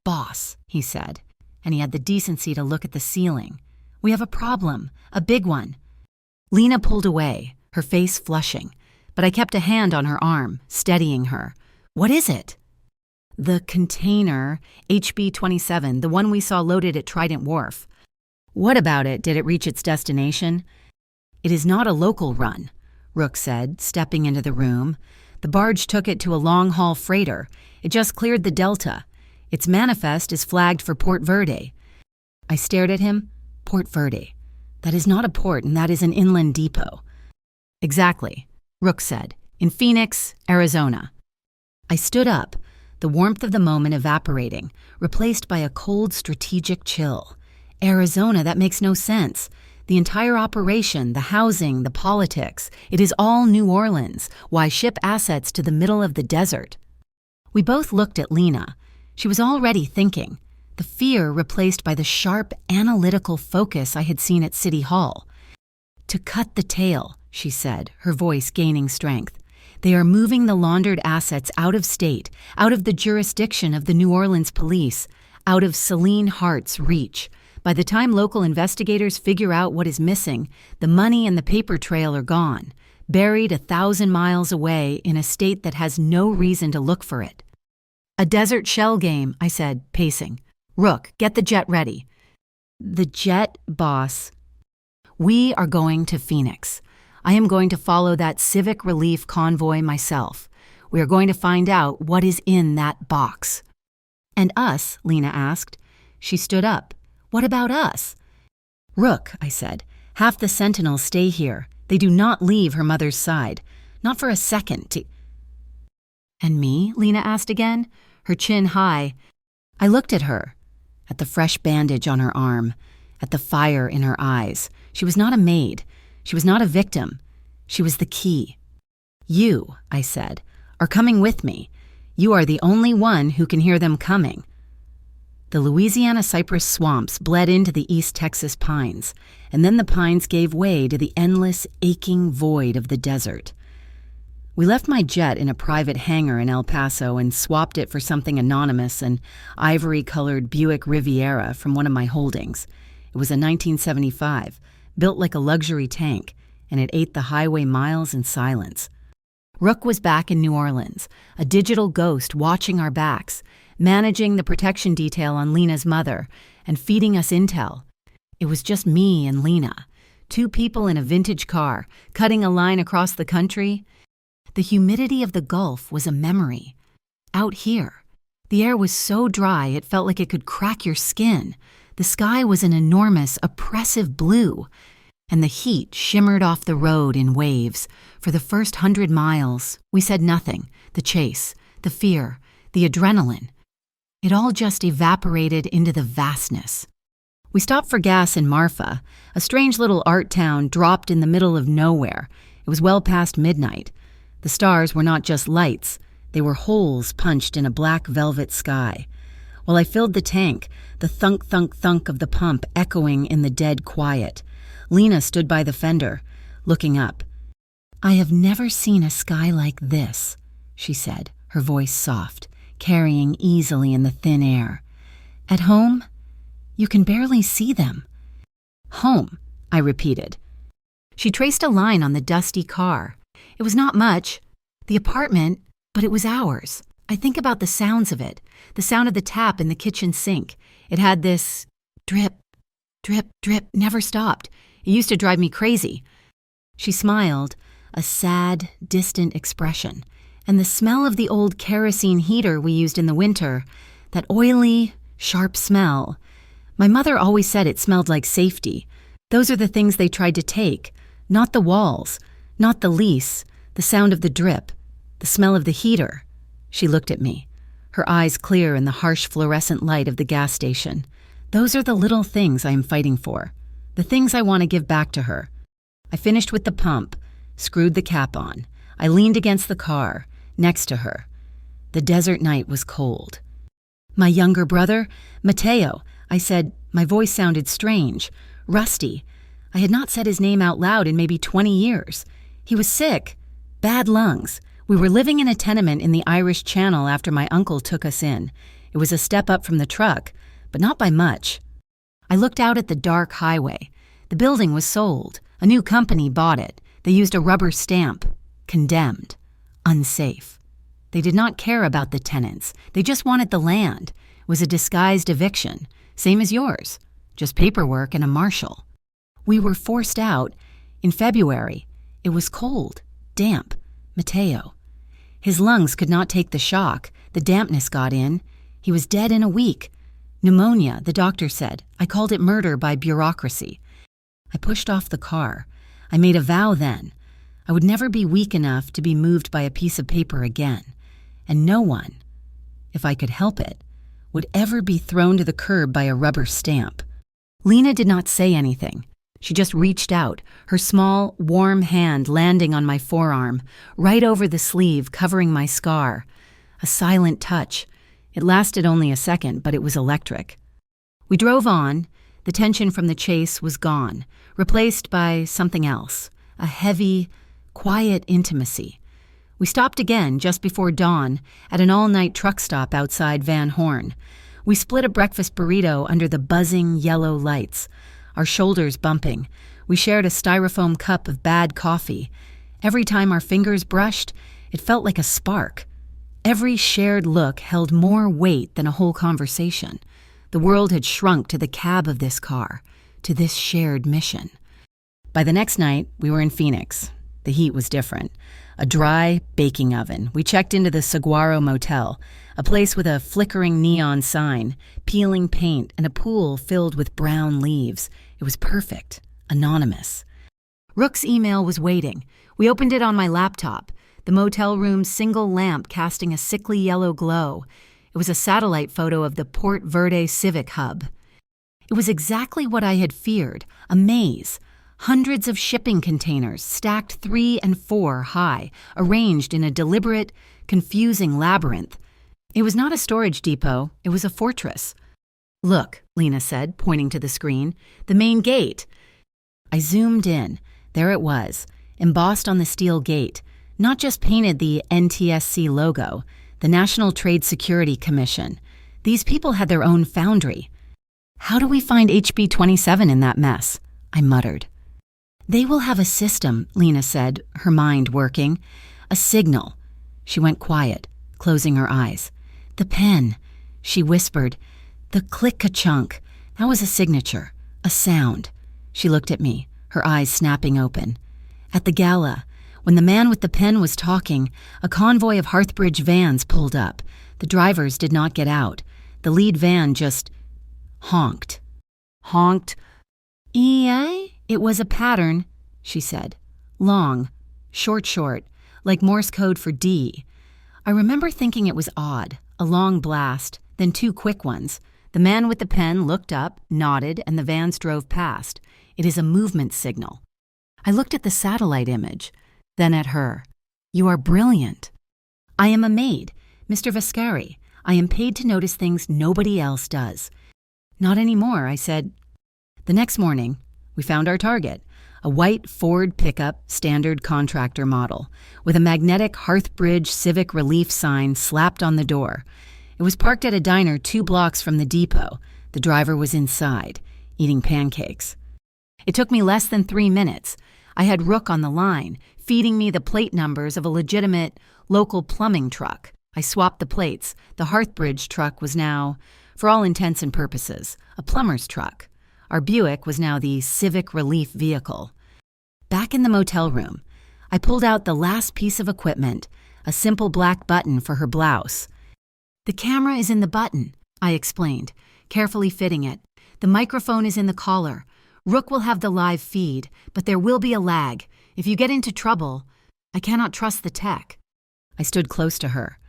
"Boss," he said, and he had the decency to look at the ceiling. "We have a problem, a big one." Lena pulled away, her face flushing, but I kept a hand on her arm, steadying her. "What is it?" "The container, HB-27, the one we saw loaded at Trident Wharf." "What about it? Did it reach its destination?" It is not a local run, Rook said, stepping into the room. The barge took it to a long-haul freighter. It just cleared the Delta. Its manifest is flagged for Port Verde. I stared at him. Port Verde. That is not a port, and that is an inland depot. Exactly, Rook said. In Phoenix, Arizona. I stood up, the warmth of the moment evaporating, replaced by a cold, strategic chill. Arizona, that makes no sense. The entire operation, the housing, the politics, it is all New Orleans. Why ship assets to the middle of the desert? We both looked at Lena. She was already thinking, the fear replaced by the sharp, analytical focus I had seen at City Hall. To cut the tail, she said, her voice gaining strength. They are moving the laundered assets out of state, out of the jurisdiction of the New Orleans police, out of Celine Hart's reach. By the time local investigators figure out what is missing, the money and the paper trail are gone, buried 1,000 miles away in a state that has no reason to look for it. A desert shell game, I said, pacing. Rook, get the jet ready. The jet, boss. We are going to Phoenix. I am going to follow that civic relief convoy myself. We are going to find out what is in that box. And us, Lena asked. She stood up. What about us? Rook, I said. Half the Sentinels stay here. They do not leave her mother's side. Not for a second. And me? Lena asked again, her chin high. I looked at her, at the fresh bandage on her arm, at the fire in her eyes. She was not a maid. She was not a victim. She was the key. You, I said, are coming with me. You are the only one who can hear them coming. The Louisiana cypress swamps bled into the East Texas pines, and then the pines gave way to the endless, aching void of the desert. We left my jet in a private hangar in El Paso and swapped it for something anonymous, an ivory-colored Buick Riviera from one of my holdings. It was a 1975, built like a luxury tank, and it ate the highway miles in silence. Rook was back in New Orleans, a digital ghost watching our backs, managing the protection detail on Lena's mother, and feeding us intel. It was just me and Lena, two people in a vintage car, cutting a line across the country. The humidity of the Gulf was a memory. Out here, the air was so dry it felt like it could crack your skin. The sky was an enormous, oppressive blue, and the heat shimmered off the road in waves. For the first 100 miles, we said nothing. The chase, the fear, the adrenaline. It all just evaporated into the vastness. We stopped for gas in Marfa, a strange little art town dropped in the middle of nowhere. It was well past midnight. The stars were not just lights. They were holes punched in a black velvet sky. While I filled the tank, the thunk, thunk, thunk of the pump echoing in the dead quiet, Lena stood by the fender, looking up. I have never seen a sky like this, she said, her voice soft, carrying easily in the thin air. At home, you can barely see them. Home, I repeated. She traced a line on the dusty car. It was not much. The apartment, but it was ours. I think about the sounds of it, the sound of the tap in the kitchen sink. It had this drip, drip, drip, never stopped. It used to drive me crazy. She smiled, a sad, distant expression. And the smell of the old kerosene heater we used in the winter, that oily, sharp smell. My mother always said it smelled like safety. Those are the things they tried to take, not the walls, not the lease, the sound of the drip, the smell of the heater. She looked at me, her eyes clear in the harsh fluorescent light of the gas station. Those are the little things I am fighting for, the things I want to give back to her. I finished with the pump, screwed the cap on. I leaned against the car, next to her. The desert night was cold. My younger brother, Mateo, I said. My voice sounded strange, rusty. I had not said his name out loud in maybe 20 years. He was sick, bad lungs. We were living in a tenement in the Irish Channel after my uncle took us in. It was a step up from the truck, but not by much. I looked out at the dark highway. The building was sold. A new company bought it. They used a rubber stamp. Condemned. Unsafe. They did not care about the tenants. They just wanted the land. It was a disguised eviction, same as yours, just paperwork and a marshal. We were forced out, In February, it was cold, damp, Mateo. His lungs could not take the shock. The dampness got in. He was dead in a week. Pneumonia, the doctor said. I called it murder by bureaucracy. I pushed off the car. I made a vow then. I would never be weak enough to be moved by a piece of paper again. And no one, if I could help it, would ever be thrown to the curb by a rubber stamp. Lena did not say anything. She just reached out, her small, warm hand landing on my forearm, right over the sleeve, covering my scar. A silent touch. It lasted only a second, but it was electric. We drove on. The tension from the chase was gone, replaced by something else, a heavy, quiet intimacy. We stopped again just before dawn at an all-night truck stop outside Van Horn. We split a breakfast burrito under the buzzing yellow lights, our shoulders bumping. We shared a styrofoam cup of bad coffee. Every time our fingers brushed, it felt like a spark. Every shared look held more weight than a whole conversation. The world had shrunk to the cab of this car, to this shared mission. By the next night, we were in Phoenix. The heat was different. A dry baking oven. We checked into the Saguaro Motel, a place with a flickering neon sign, peeling paint, and a pool filled with brown leaves. It was perfect. Anonymous. Rook's email was waiting. We opened it on my laptop, the motel room's single lamp casting a sickly yellow glow. It was a satellite photo of the Port Verde Civic Hub. It was exactly what I had feared, a maze. Hundreds of shipping containers, stacked 3 and 4 high, arranged in a deliberate, confusing labyrinth. It was not a storage depot, it was a fortress. Look, Lena said, pointing to the screen, the main gate. I zoomed in. There it was, embossed on the steel gate, not just painted the NTSC logo, the National Trade Security Commission. These people had their own foundry. How do we find HB 27 in that mess? I muttered. They will have a system, Lena said, her mind working. A signal. She went quiet, closing her eyes. The pen, she whispered. The click-a-chunk. That was a signature, a sound. She looked at me, her eyes snapping open. At the gala, when the man with the pen was talking, a convoy of Hearthbridge vans pulled up. The drivers did not get out. The lead van just honked. Honked. EA? It was a pattern, she said. Long, short, like Morse code for D. I remember thinking it was odd, a long blast, then 2 quick ones. The man with the pen looked up, nodded, and the vans drove past. It is a movement signal. I looked at the satellite image, then at her. You are brilliant. I am a maid, Mr. Vascari. I am paid to notice things nobody else does. Not anymore, I said. The next morning, we found our target, a white Ford pickup standard contractor model, with a magnetic Hearthbridge Civic Relief sign slapped on the door. It was parked at a diner 2 blocks from the depot. The driver was inside, eating pancakes. It took me less than 3 minutes. I had Rook on the line, feeding me the plate numbers of a legitimate local plumbing truck. I swapped the plates. The Hearthbridge truck was now, for all intents and purposes, a plumber's truck. Our Buick was now the Civic Relief vehicle. Back in the motel room, I pulled out the last piece of equipment, a simple black button for her blouse. The camera is in the button, I explained, carefully fitting it. The microphone is in the collar. Rook will have the live feed, but there will be a lag. If you get into trouble, I cannot trust the tech. I stood close to her.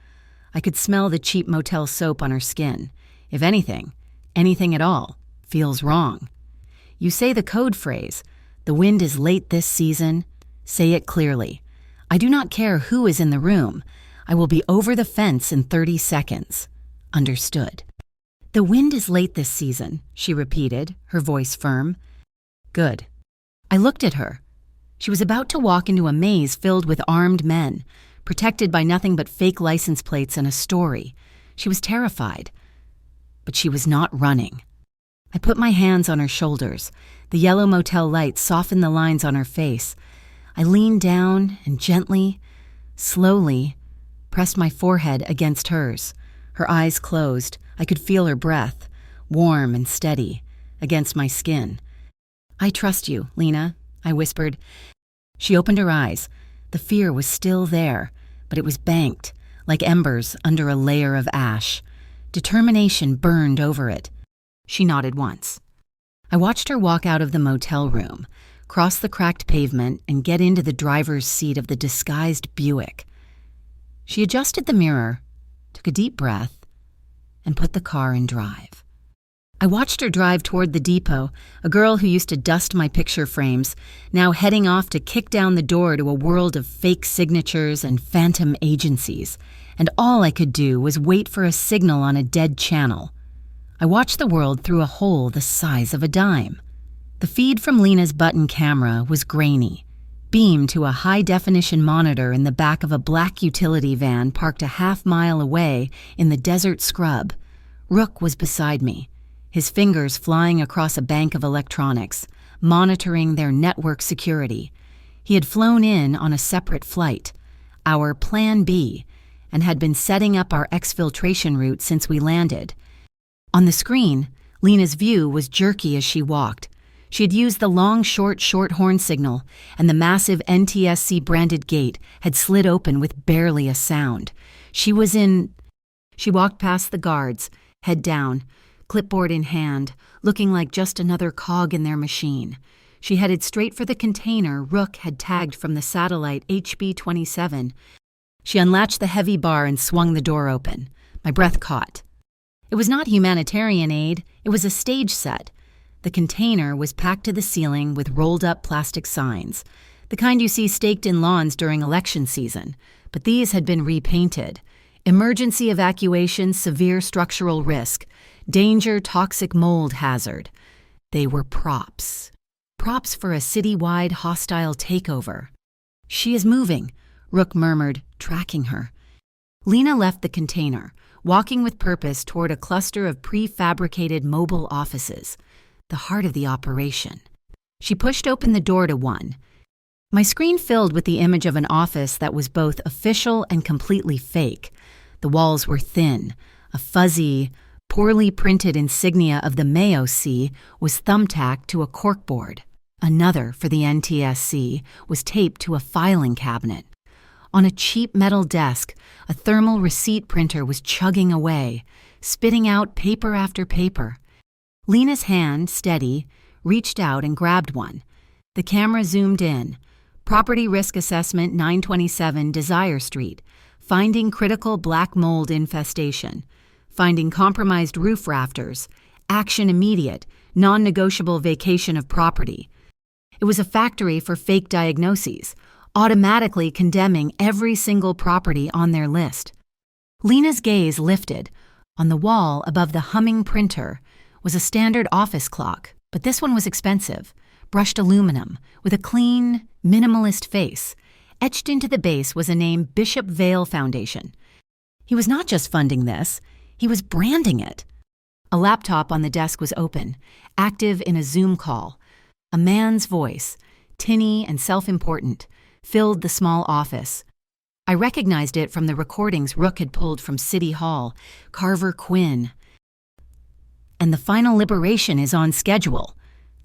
I could smell the cheap motel soap on her skin. If anything at all, feels wrong. You say the code phrase, the wind is late this season. Say it clearly. I do not care who is in the room. I will be over the fence in 30 seconds. Understood. The wind is late this season, she repeated, her voice firm. Good. I looked at her. She was about to walk into a maze filled with armed men, protected by nothing but fake license plates and a story. She was terrified. But she was not running. I put my hands on her shoulders. The yellow motel light softened the lines on her face. I leaned down and gently, slowly, pressed my forehead against hers. Her eyes closed. I could feel her breath, warm and steady, against my skin. I trust you, Lena. I whispered. She opened her eyes. The fear was still there, but it was banked, like embers under a layer of ash. Determination burned over it. She nodded once. I watched her walk out of the motel room, cross the cracked pavement, and get into the driver's seat of the disguised Buick. She adjusted the mirror, took a deep breath, and put the car in drive. I watched her drive toward the depot, a girl who used to dust my picture frames, now heading off to kick down the door to a world of fake signatures and phantom agencies, and all I could do was wait for a signal on a dead channel. I watched the world through a hole the size of a dime. The feed from Lena's button camera was grainy, beamed to a high-definition monitor in the back of a black utility van parked a half-mile away in the desert scrub. Rook was beside me, his fingers flying across a bank of electronics, monitoring their network security. He had flown in on a separate flight, our Plan B, and had been setting up our exfiltration route since we landed. On the screen, Lena's view was jerky as she walked. She had used the long, short horn signal, and the massive NTSC-branded gate had slid open with barely a sound. She walked past the guards, head down, clipboard in hand, looking like just another cog in their machine. She headed straight for the container Rook had tagged from the satellite HB-27. She unlatched the heavy bar and swung the door open. My breath caught. It was not humanitarian aid, it was a stage set. The container was packed to the ceiling with rolled-up plastic signs, the kind you see staked in lawns during election season, but these had been repainted. Emergency evacuation, severe structural risk. Danger, toxic mold hazard. They were props. Props for a citywide hostile takeover. She is moving, Rook murmured, tracking her. Lena left the container, walking with purpose toward a cluster of prefabricated mobile offices, the heart of the operation. She pushed open the door to one. My screen filled with the image of an office that was both official and completely fake. The walls were thin. A fuzzy, poorly printed insignia of the Mayo C was thumbtacked to a corkboard. Another, for the NTSC, was taped to a filing cabinet. On a cheap metal desk, a thermal receipt printer was chugging away, spitting out paper after paper. Lena's hand, steady, reached out and grabbed one. The camera zoomed in. Property Risk Assessment 927 Desire Street. Finding critical black mold infestation. Finding compromised roof rafters. Action immediate. Non-negotiable vacation of property. It was a factory for fake diagnoses, automatically condemning every single property on their list. Lena's gaze lifted. On the wall above the humming printer was a standard office clock, but this one was expensive, brushed aluminum, with a clean, minimalist face. Etched into the base was a name, Bishop Vale Foundation. He was not just funding this, he was branding it. A laptop on the desk was open, active in a Zoom call. A man's voice, tinny and self-important, filled the small office. I recognized it from the recordings Rook had pulled from City Hall. Carver Quinn. "And the final liberation is on schedule,"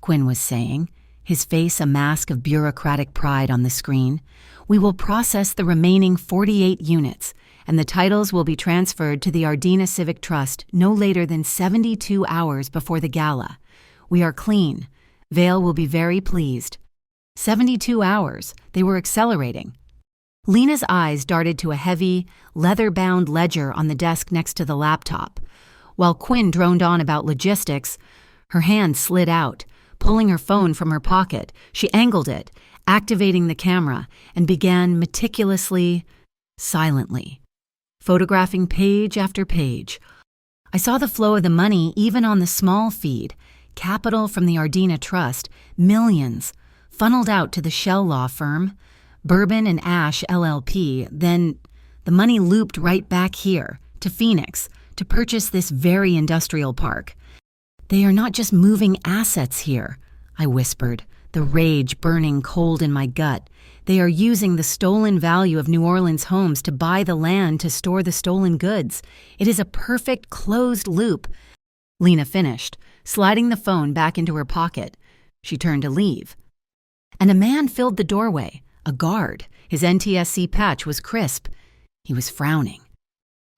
Quinn was saying, his face a mask of bureaucratic pride on the screen. "We will process the remaining 48 units, and the titles will be transferred to the Ardena Civic Trust no later than 72 hours before the gala. We are clean. Vale will be very pleased." 72 hours. They were accelerating. Lena's eyes darted to a heavy, leather-bound ledger on the desk next to the laptop. While Quinn droned on about logistics, her hand slid out. Pulling her phone from her pocket, she angled it, activating the camera, and began meticulously, silently, photographing page after page. I saw the flow of the money even on the small feed, capital from the Ardena Trust, millions, funneled out to the shell law firm, Bourbon and Ash LLP, then the money looped right back here, to Phoenix, to purchase this very industrial park. "They are not just moving assets here," I whispered, the rage burning cold in my gut. "They are using the stolen value of New Orleans homes to buy the land to store the stolen goods. It is a perfect closed loop." Lena finished, sliding the phone back into her pocket. She turned to leave. and a man filled the doorway, a guard. His NTSC patch was crisp. He was frowning.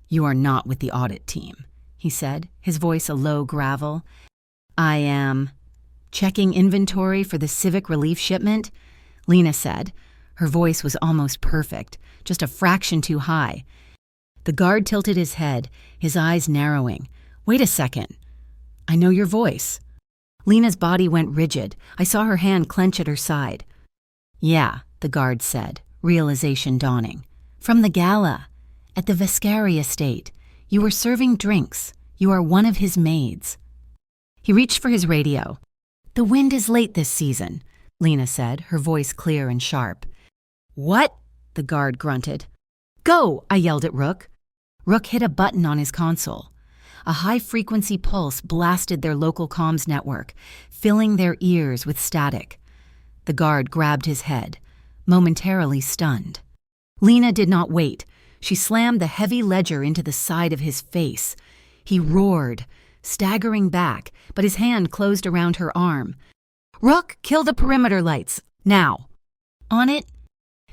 "You are not with the audit team," he said, his voice a low gravel. "I am checking inventory for the civic relief shipment," Lena said. Her voice was almost perfect, just a fraction too high. The guard tilted his head, his eyes narrowing. "Wait a second. I know your voice." Lena's body went rigid. I saw her hand clench at her side. "Yeah," the guard said, realization dawning. "From the gala, at the Vescari estate. You were serving drinks. You are one of his maids." He reached for his radio. "The wind is late this season," Lena said, her voice clear and sharp. "What?" the guard grunted. "Go!" I yelled at Rook. Rook hit a button on his console. A high-frequency pulse blasted their local comms network, filling their ears with static. The guard grabbed his head, momentarily stunned. Lena did not wait. She slammed the heavy ledger into the side of his face. He roared, staggering back, but his hand closed around her arm. "Rook, kill the perimeter lights, now!" On it,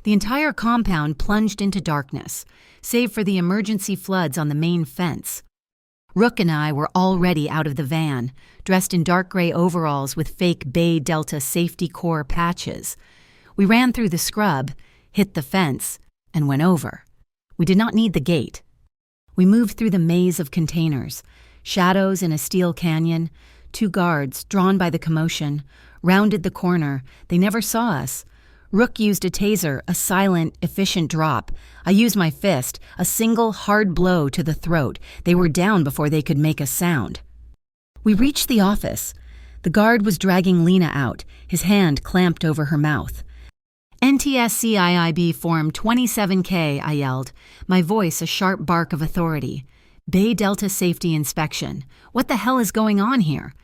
the entire compound plunged into darkness, save for the emergency floods on the main fence. Rook and I were already out of the van, dressed in dark gray overalls with fake Bay Delta Safety Corps patches. We ran through the scrub, hit the fence, and went over. We did not need the gate. We moved through the maze of containers, shadows in a steel canyon. 2 guards, drawn by the commotion, rounded the corner. They never saw us. Rook used a taser, a silent, efficient drop. I used my fist, a single hard blow to the throat. They were down before they could make a sound. We reached the office. The guard was dragging Lena out, his hand clamped over her mouth. "NTSC-IIB Form 27K, I yelled, my voice a sharp bark of authority. "Bay Delta Safety Inspection. What the hell is going on here?"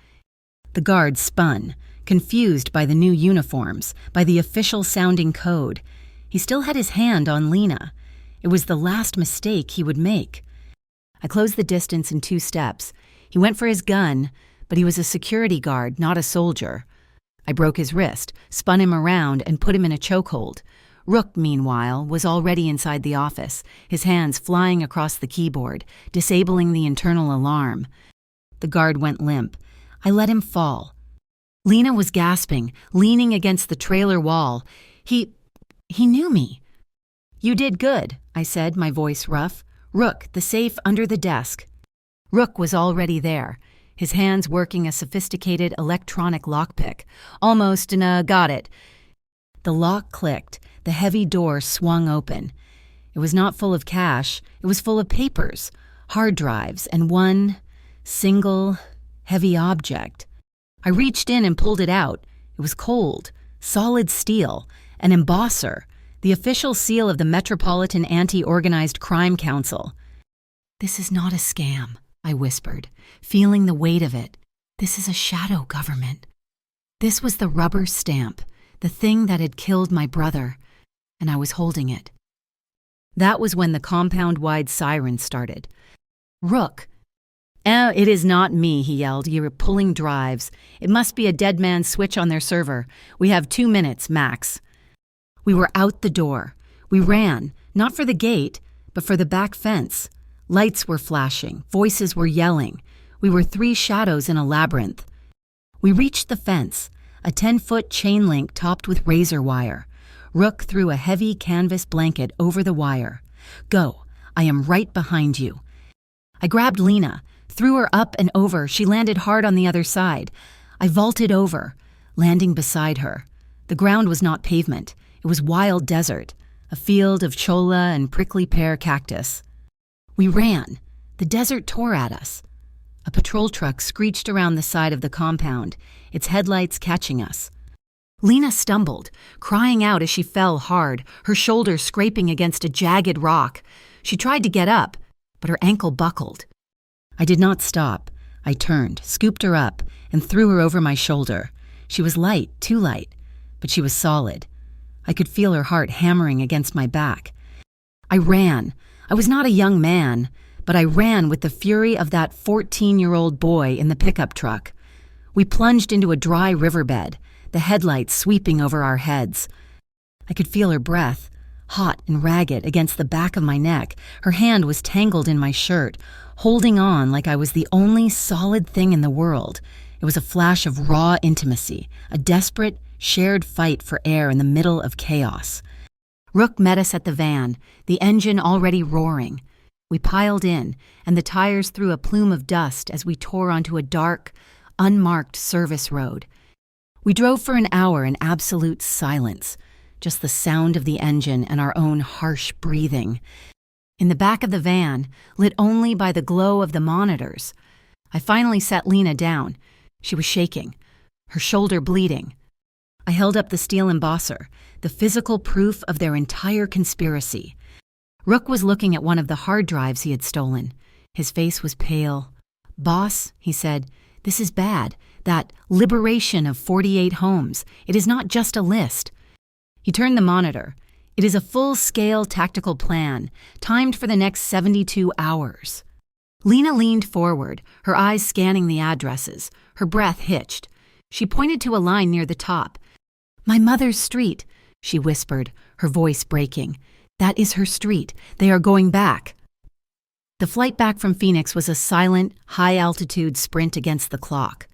The guard spun, confused by the new uniforms, by the official-sounding code. He still had his hand on Lena. It was the last mistake he would make. I closed the distance in 2 steps. He went for his gun, but he was a security guard, not a soldier. I broke his wrist, spun him around, and put him in a chokehold. Rook, meanwhile, was already inside the office, his hands flying across the keyboard, disabling the internal alarm. The guard went limp. I let him fall. Lena was gasping, leaning against the trailer wall. He knew me. "You did good," I said, my voice rough. "Rook, the safe under the desk." Rook was already there, his hands working a sophisticated electronic lockpick. Almost got it. The lock clicked, the heavy door swung open. It was not full of cash, it was full of papers, hard drives, and one single, heavy object. I reached in and pulled it out. It was cold, solid steel, an embosser, the official seal of the Metropolitan Anti-Organized Crime Council. "This is not a scam," I whispered, feeling the weight of it. "This is a shadow government." This was the rubber stamp, the thing that had killed my brother, and I was holding it. That was when the compound-wide siren started. "Rook." It is not me," he yelled. "You were pulling drives. It must be a dead man's switch on their server. We have 2 minutes, max." We were out the door. We ran, not for the gate, but for the back fence. Lights were flashing. Voices were yelling. We were 3 shadows in a labyrinth. We reached the fence, a 10-foot chain link topped with razor wire. Rook threw a heavy canvas blanket over the wire. "Go. I am right behind you." I grabbed Lena, threw her up and over. She landed hard on the other side. I vaulted over, landing beside her. The ground was not pavement. It was wild desert, a field of cholla and prickly pear cactus. We ran. The desert tore at us. A patrol truck screeched around the side of the compound, its headlights catching us. Lena stumbled, crying out as she fell hard, her shoulder scraping against a jagged rock. She tried to get up, but her ankle buckled. I did not stop. I turned, scooped her up, and threw her over my shoulder. She was light, too light, but she was solid. I could feel her heart hammering against my back. I ran. I was not a young man, but I ran with the fury of that 14-year-old boy in the pickup truck. We plunged into a dry riverbed. the headlights sweeping over our heads. I could feel her breath, hot and ragged, against the back of my neck. Her hand was tangled in my shirt, holding on like I was the only solid thing in the world. It was a flash of raw intimacy, a desperate, shared fight for air in the middle of chaos. Rook met us at the van, the engine already roaring. We piled in, and the tires threw a plume of dust as we tore onto a dark, unmarked service road. We drove for an hour in absolute silence, just the sound of the engine and our own harsh breathing. In the back of the van, lit only by the glow of the monitors, I finally set Lena down. She was shaking, her shoulder bleeding. I held up the steel embosser, the physical proof of their entire conspiracy. Rook was looking at one of the hard drives he had stolen. His face was pale. "Boss," he said, "this is bad. That liberation of 48 homes. It is not just a list." He turned the monitor. "It is a full-scale tactical plan, timed for the next 72 hours. Lena leaned forward, her eyes scanning the addresses, her breath hitched. She pointed to a line near the top. "My mother's street," she whispered, her voice breaking. "That is her street. They are going back." The flight back from Phoenix was a silent, high-altitude sprint against the clock.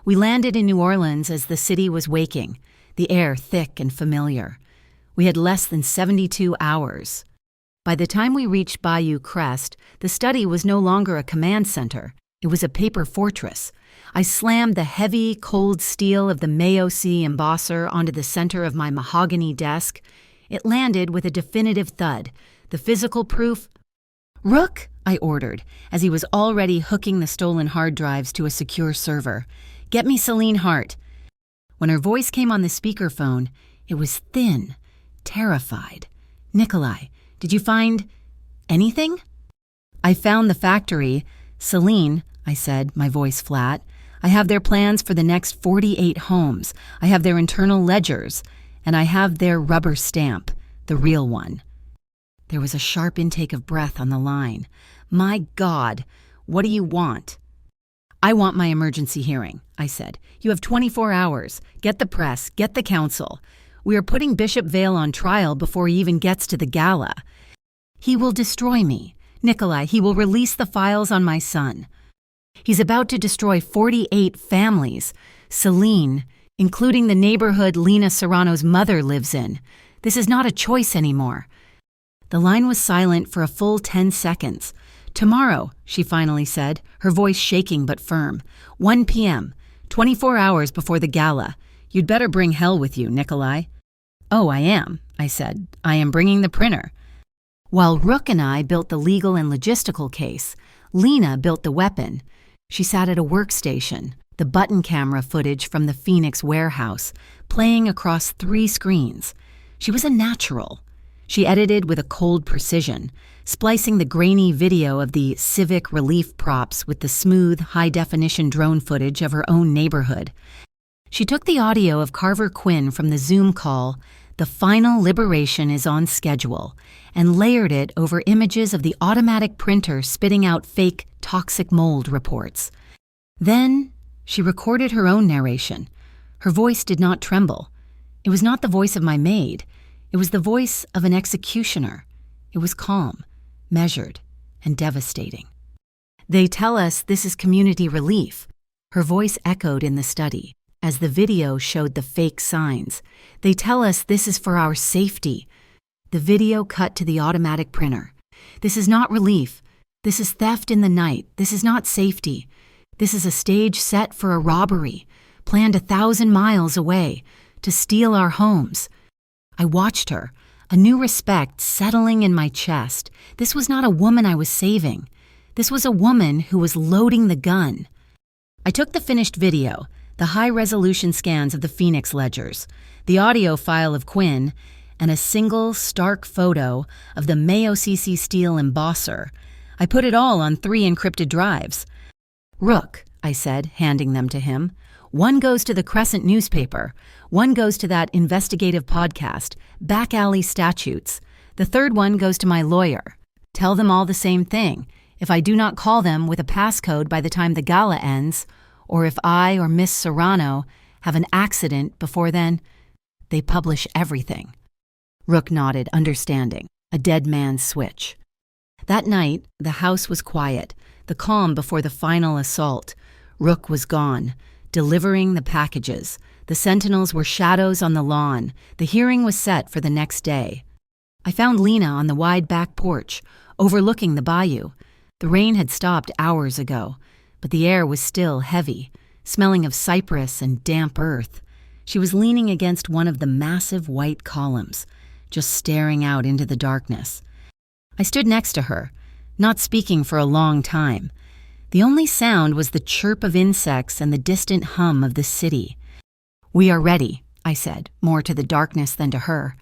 We landed in New Orleans as the city was waking, the air thick and familiar. We had less than 72 hours. By the time we reached Bayou Crest, the study was no longer a command center. It was a paper fortress. I slammed the heavy, cold steel of the Mayo C embosser onto the center of my mahogany desk. It landed with a definitive thud, the physical proof. "Rook," I ordered, as he was already hooking the stolen hard drives to a secure server. "Get me Celine Hart." When her voice came on the speakerphone, it was thin, terrified. "Nikolai, did you find anything?" "I found the factory. Celine," I said, my voice flat. "I have their plans for the next 48 homes. I have their internal ledgers. And I have their rubber stamp, the real one." There was a sharp intake of breath on the line. "My God, what do you want?" "I want my emergency hearing," I said. "You have 24 hours. Get the press, get the council. We are putting Bishop Vale on trial before he even gets to the gala. He will destroy me. Nikolai, he will release the files on my son. He's about to destroy 48 families. Celine, including the neighborhood Lena Serrano's mother lives in. This is not a choice anymore." The line was silent for a full 10 seconds. "Tomorrow," she finally said, her voice shaking but firm. 1 p.m., 24 hours before the gala. You'd better bring hell with you, Nikolai." "Oh, I am," I said. "I am bringing the printer." While Rook and I built the legal and logistical case, Lena built the weapon. She sat at a workstation, the button camera footage from the Phoenix warehouse, playing across 3 screens. She was a natural. She edited with a cold precision, splicing the grainy video of the civic relief props with the smooth, high-definition drone footage of her own neighborhood. She took the audio of Carver Quinn from the Zoom call, "The final liberation is on schedule," and layered it over images of the automatic printer spitting out fake toxic mold reports. Then she recorded her own narration. Her voice did not tremble. It was not the voice of my maid. It was the voice of an executioner. It was calm, measured, and devastating. "They tell us this is community relief." Her voice echoed in the study as the video showed the fake signs. "They tell us this is for our safety." The video cut to the automatic printer. "This is not relief. This is theft in the night. This is not safety. This is a stage set for a robbery, planned 1,000 miles away, to steal our homes." I watched her, a new respect settling in my chest. This was not a woman I was saving. This was a woman who was loading the gun. I took the finished video, the high-resolution scans of the Phoenix ledgers, the audio file of Quinn, and a single, stark photo of the Mayo CC steel embosser. I put it all on 3 encrypted drives. "Rook," I said, handing them to him. "One goes to the Crescent newspaper. One goes to that investigative podcast, Back Alley Statutes. The third one goes to my lawyer. Tell them all the same thing. If I do not call them with a passcode by the time the gala ends, or if I or Miss Serrano have an accident before then. They publish everything." Rook nodded, understanding. A dead man's switch. That night, the house was quiet, the calm before the final assault. Rook was gone, delivering the packages. The sentinels were shadows on the lawn. The hearing was set for the next day. I found Lena on the wide back porch, overlooking the bayou. The rain had stopped hours ago, but the air was still heavy, smelling of cypress and damp earth. She was leaning against one of the massive white columns, just staring out into the darkness. I stood next to her, not speaking for a long time. The only sound was the chirp of insects and the distant hum of the city. "We are ready," I said, more to the darkness than to her.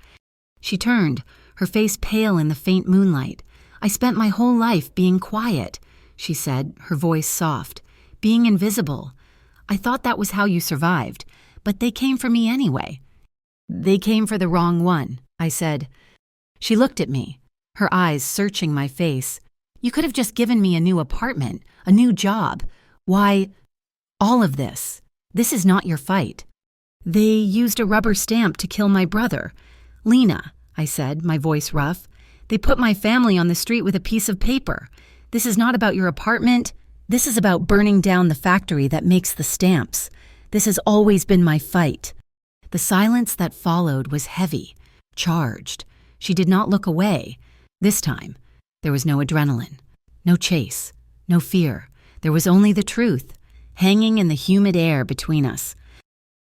She turned, her face pale in the faint moonlight. "I spent my whole life being quiet," she said, her voice soft, "being invisible. I thought that was how you survived, but they came for me anyway." "They came for the wrong one," I said. She looked at me, her eyes searching my face. "You could have just given me a new apartment, a new job. Why, all of this? This is not your fight." "They used a rubber stamp to kill my brother. Lena," I said, my voice rough. "They put my family on the street with a piece of paper. This is not about your apartment. This is about burning down the factory that makes the stamps. This has always been my fight." The silence that followed was heavy, charged. She did not look away. This time, there was no adrenaline, no chase, no fear. There was only the truth, hanging in the humid air between us.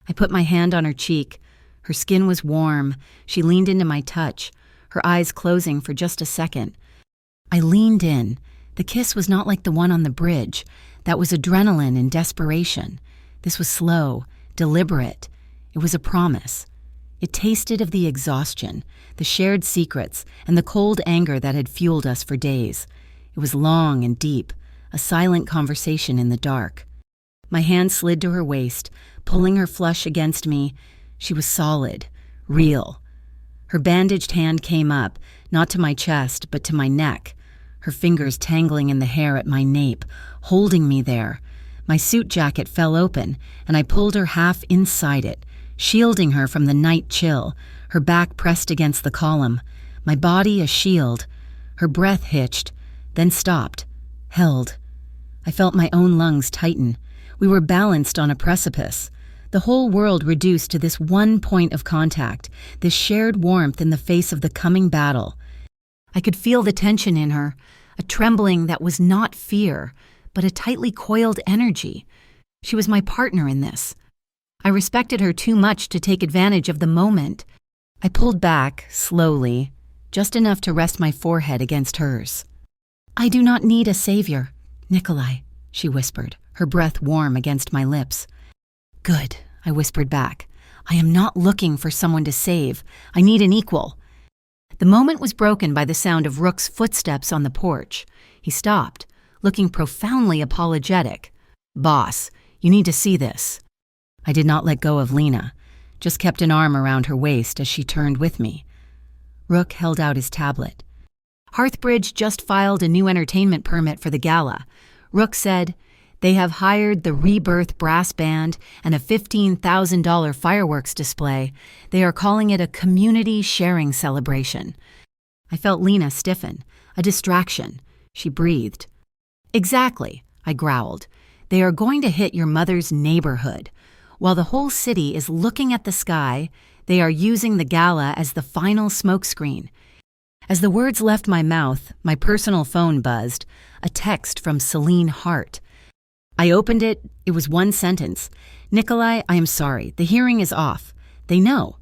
I put my hand on her cheek. Her skin was warm. She leaned into my touch, her eyes closing for just a second. I leaned in. The kiss was not like the one on the bridge. That was adrenaline and desperation. This was slow, deliberate. It was a promise. It tasted of the exhaustion, the shared secrets, and the cold anger that had fueled us for days. It was long and deep, a silent conversation in the dark. My hand slid to her waist, pulling her flush against me. She was solid, real. Her bandaged hand came up, not to my chest, but to my neck, her fingers tangling in the hair at my nape, holding me there. My suit jacket fell open, and I pulled her half inside it, shielding her from the night chill, her back pressed against the column, my body a shield. Her breath hitched, then stopped, held. I felt my own lungs tighten. We were balanced on a precipice. The whole world reduced to this one point of contact, this shared warmth in the face of the coming battle. I could feel the tension in her, a trembling that was not fear, but a tightly coiled energy. She was my partner in this. I respected her too much to take advantage of the moment. I pulled back, slowly, just enough to rest my forehead against hers. "I do not need a savior, Nikolai," she whispered, her breath warm against my lips. "Good," I whispered back. "I am not looking for someone to save. I need an equal." The moment was broken by the sound of Rook's footsteps on the porch. He stopped, looking profoundly apologetic. "Boss, you need to see this." I did not let go of Lena, just kept an arm around her waist as she turned with me. Rook held out his tablet. "Hearthbridge just filed a new entertainment permit for the gala." Rook said, "They have hired the Rebirth Brass Band and a $15,000 fireworks display. They are calling it a community sharing celebration." I felt Lena stiffen, a distraction. She breathed. "Exactly," I growled. "They are going to hit your mother's neighborhood. While the whole city is looking at the sky, they are using the gala as the final smokescreen." As the words left my mouth, my personal phone buzzed, a text from Celine Hart. I opened it. It was one sentence. "Nikolai, I am sorry. The hearing is off. They know."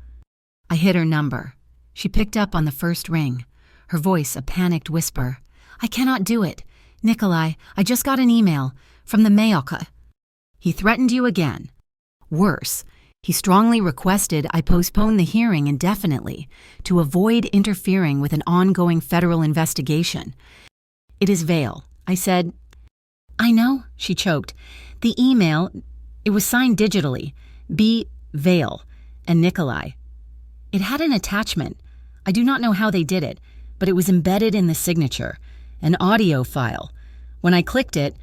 I hit her number. She picked up on the first ring, her voice a panicked whisper. "I cannot do it. Nikolai, I just got an email from the Mayoka. He threatened you again. Worse, he strongly requested I postpone the hearing indefinitely to avoid interfering with an ongoing federal investigation." "It is Vale," I said. "I know," she choked. "The email, it was signed digitally. B. Vale and Nikolai. It had an attachment. I do not know how they did it, but it was embedded in the signature, an audio file. When I clicked it,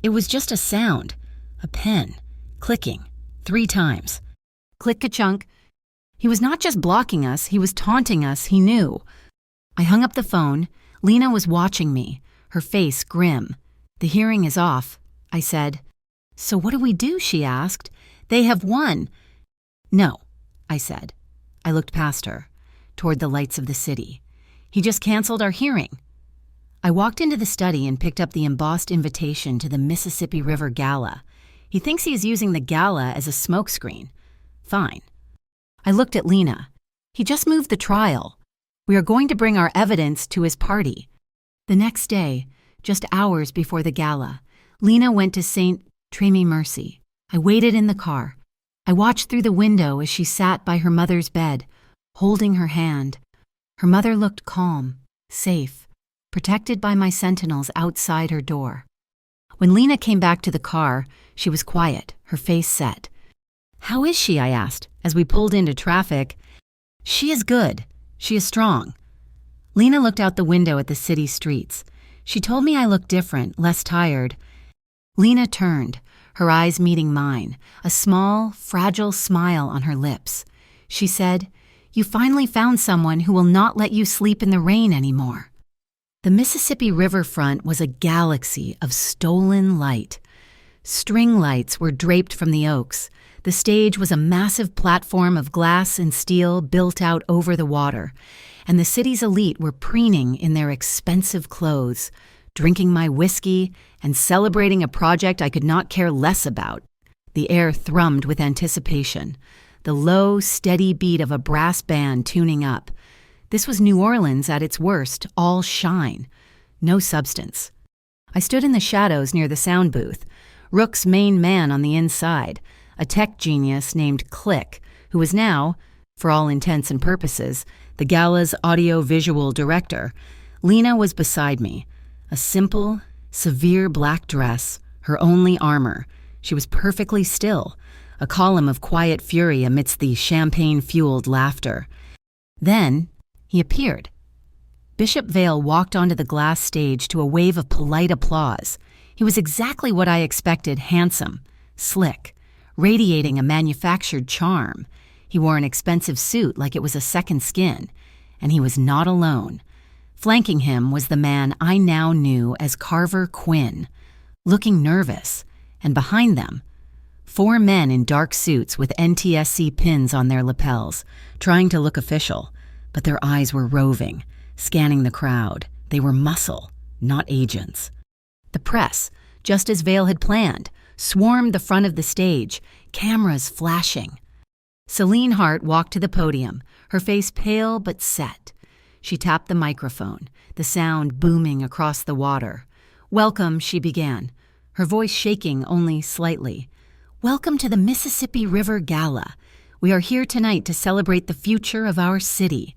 it was just a sound, a pen, clicking, 3 times. Click-ka-chunk. He was not just blocking us, he was taunting us, he knew. I hung up the phone. Lena was watching me, her face grim. "The hearing is off," I said. "So what do we do?" she asked. "They have won." "No," I said. I looked past her, toward the lights of the city. "He just canceled our hearing." I walked into the study and picked up the embossed invitation to the Mississippi River Gala. He thinks he is using the gala as a smokescreen. Fine. I looked at Lena. He just moved the trial. We are going to bring our evidence to his party. The next day, just hours before the gala, Lena went to St. Tremy Mercy. I waited in the car. I watched through the window as she sat by her mother's bed, holding her hand. Her mother looked calm, safe, protected by my sentinels outside her door. When Lena came back to the car, she was quiet, her face set. "How is she?" I asked, as we pulled into traffic. "She is good. She is strong." Lena looked out the window at the city streets. She told me I looked different, less tired. Lena turned, her eyes meeting mine, a small, fragile smile on her lips. She said, "You finally found someone who will not let you sleep in the rain anymore." The Mississippi riverfront was a galaxy of stolen light. String lights were draped from the oaks. The stage was a massive platform of glass and steel built out over the water, and the city's elite were preening in their expensive clothes, drinking my whiskey and celebrating a project I could not care less about. The air thrummed with anticipation, the low, steady beat of a brass band tuning up. This was New Orleans at its worst, all shine, no substance. I stood in the shadows near the sound booth, Rook's main man on the inside, a tech genius named Click, who was now, for all intents and purposes, the gala's audio-visual director. Lena was beside me, a simple, severe black dress, her only armor. She was perfectly still, a column of quiet fury amidst the champagne-fueled laughter. Then he appeared. Bishop Vale walked onto the glass stage to a wave of polite applause. He was exactly what I expected, handsome, slick, radiating a manufactured charm. He wore an expensive suit like it was a second skin, and he was not alone. Flanking him was the man I now knew as Carver Quinn, looking nervous, and behind them, 4 men in dark suits with NTSC pins on their lapels, trying to look official, but their eyes were roving, scanning the crowd. They were muscle, not agents. The press, just as Vale had planned, swarmed the front of the stage, cameras flashing. Celine Hart walked to the podium, her face pale but set. She tapped the microphone, the sound booming across the water. "Welcome," she began, her voice shaking only slightly. "Welcome to the Mississippi River Gala. We are here tonight to celebrate the future of our city."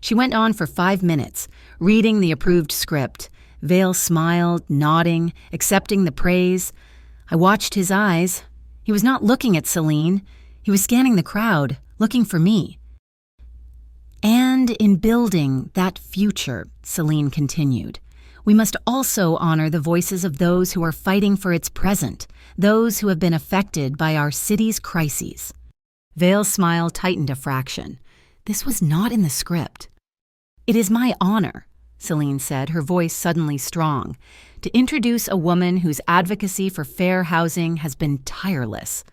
She went on for 5 minutes, reading the approved script. Vale smiled, nodding, accepting the praise. I watched his eyes. He was not looking at Celine. He was scanning the crowd, looking for me. "And in building that future," Celine continued, "we must also honor the voices of those who are fighting for its present, those who have been affected by our city's crises." Vale's smile tightened a fraction. This was not in the script. "It is my honor," Celine said, her voice suddenly strong, "to introduce a woman whose advocacy for fair housing has been tireless.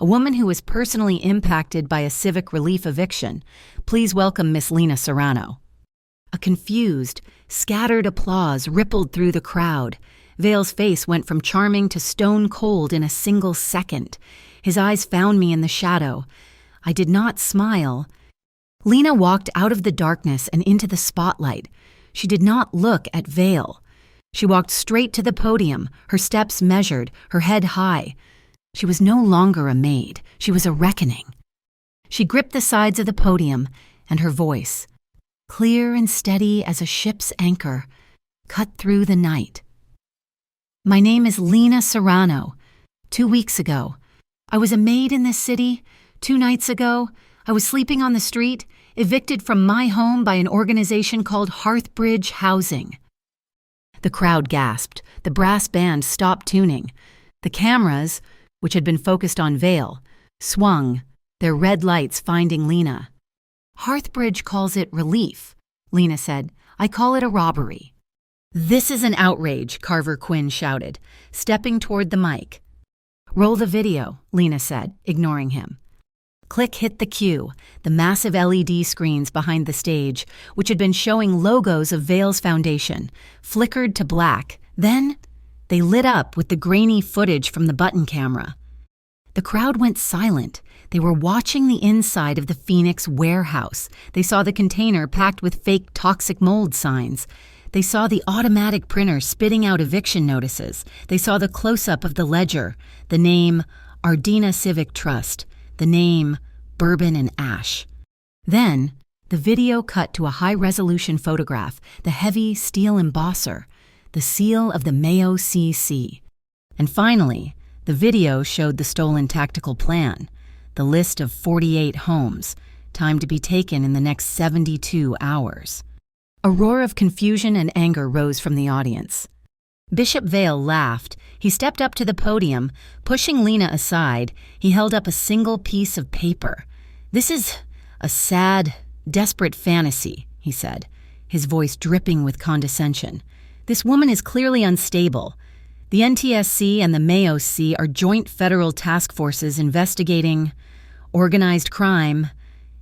A woman who was personally impacted by a civic relief eviction. Please welcome Miss Lena Serrano." A confused, scattered applause rippled through the crowd. Vale's face went from charming to stone cold in a single second. His eyes found me in the shadow. I did not smile. Lena walked out of the darkness and into the spotlight. She did not look at Vale. She walked straight to the podium, her steps measured, her head high. She was no longer a maid. She was a reckoning. She gripped the sides of the podium, and her voice, clear and steady as a ship's anchor, cut through the night. "My name is Lena Serrano. 2 weeks ago, I was a maid in this city. 2 nights ago, I was sleeping on the street, evicted from my home by an organization called Hearthbridge Housing." The crowd gasped. The brass band stopped tuning. The cameras, which had been focused on Vale, swung, their red lights finding Lena. Hearthbridge calls it relief, Lena said. I call it a robbery. This is an outrage, Carver Quinn shouted, stepping toward the mic. Roll the video, Lena said, ignoring him. Click hit the cue, the massive LED screens behind the stage, which had been showing logos of Vale's foundation, flickered to black. Then they lit up with the grainy footage from the button camera. The crowd went silent. They were watching the inside of the Phoenix warehouse. They saw the container packed with fake toxic mold signs. They saw the automatic printer spitting out eviction notices. They saw the close-up of the ledger, the name Ardena Civic Trust, the name Bourbon and Ash. Then, the video cut to a high-resolution photograph, the heavy steel embosser, the seal of the Mayo CC. And finally, the video showed the stolen tactical plan, the list of 48 homes, time to be taken in the next 72 hours. A roar of confusion and anger rose from the audience. Bishop Vale laughed. He stepped up to the podium. Pushing Lena aside, he held up a single piece of paper. This is a sad, desperate fantasy, he said, his voice dripping with condescension. This woman is clearly unstable. The NTSC and the Mayo C are joint federal task forces investigating organized crime.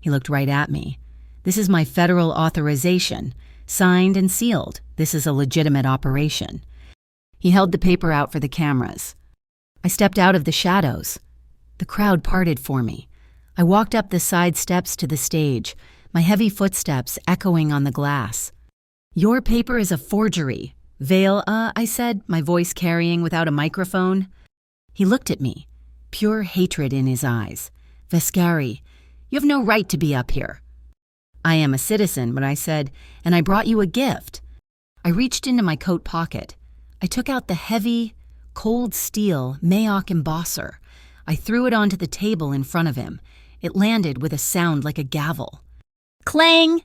He looked right at me. This is my federal authorization, signed and sealed. This is a legitimate operation. He held the paper out for the cameras. I stepped out of the shadows. The crowd parted for me. I walked up the side steps to the stage, my heavy footsteps echoing on the glass. Your paper is a forgery. Vale, I said, my voice carrying without a microphone. He looked at me, pure hatred in his eyes. Vescari, you have no right to be up here. I am a citizen, but I said, and I brought you a gift. I reached into my coat pocket. I took out the heavy, cold steel Mayock embosser. I threw it onto the table in front of him. It landed with a sound like a gavel. Clang!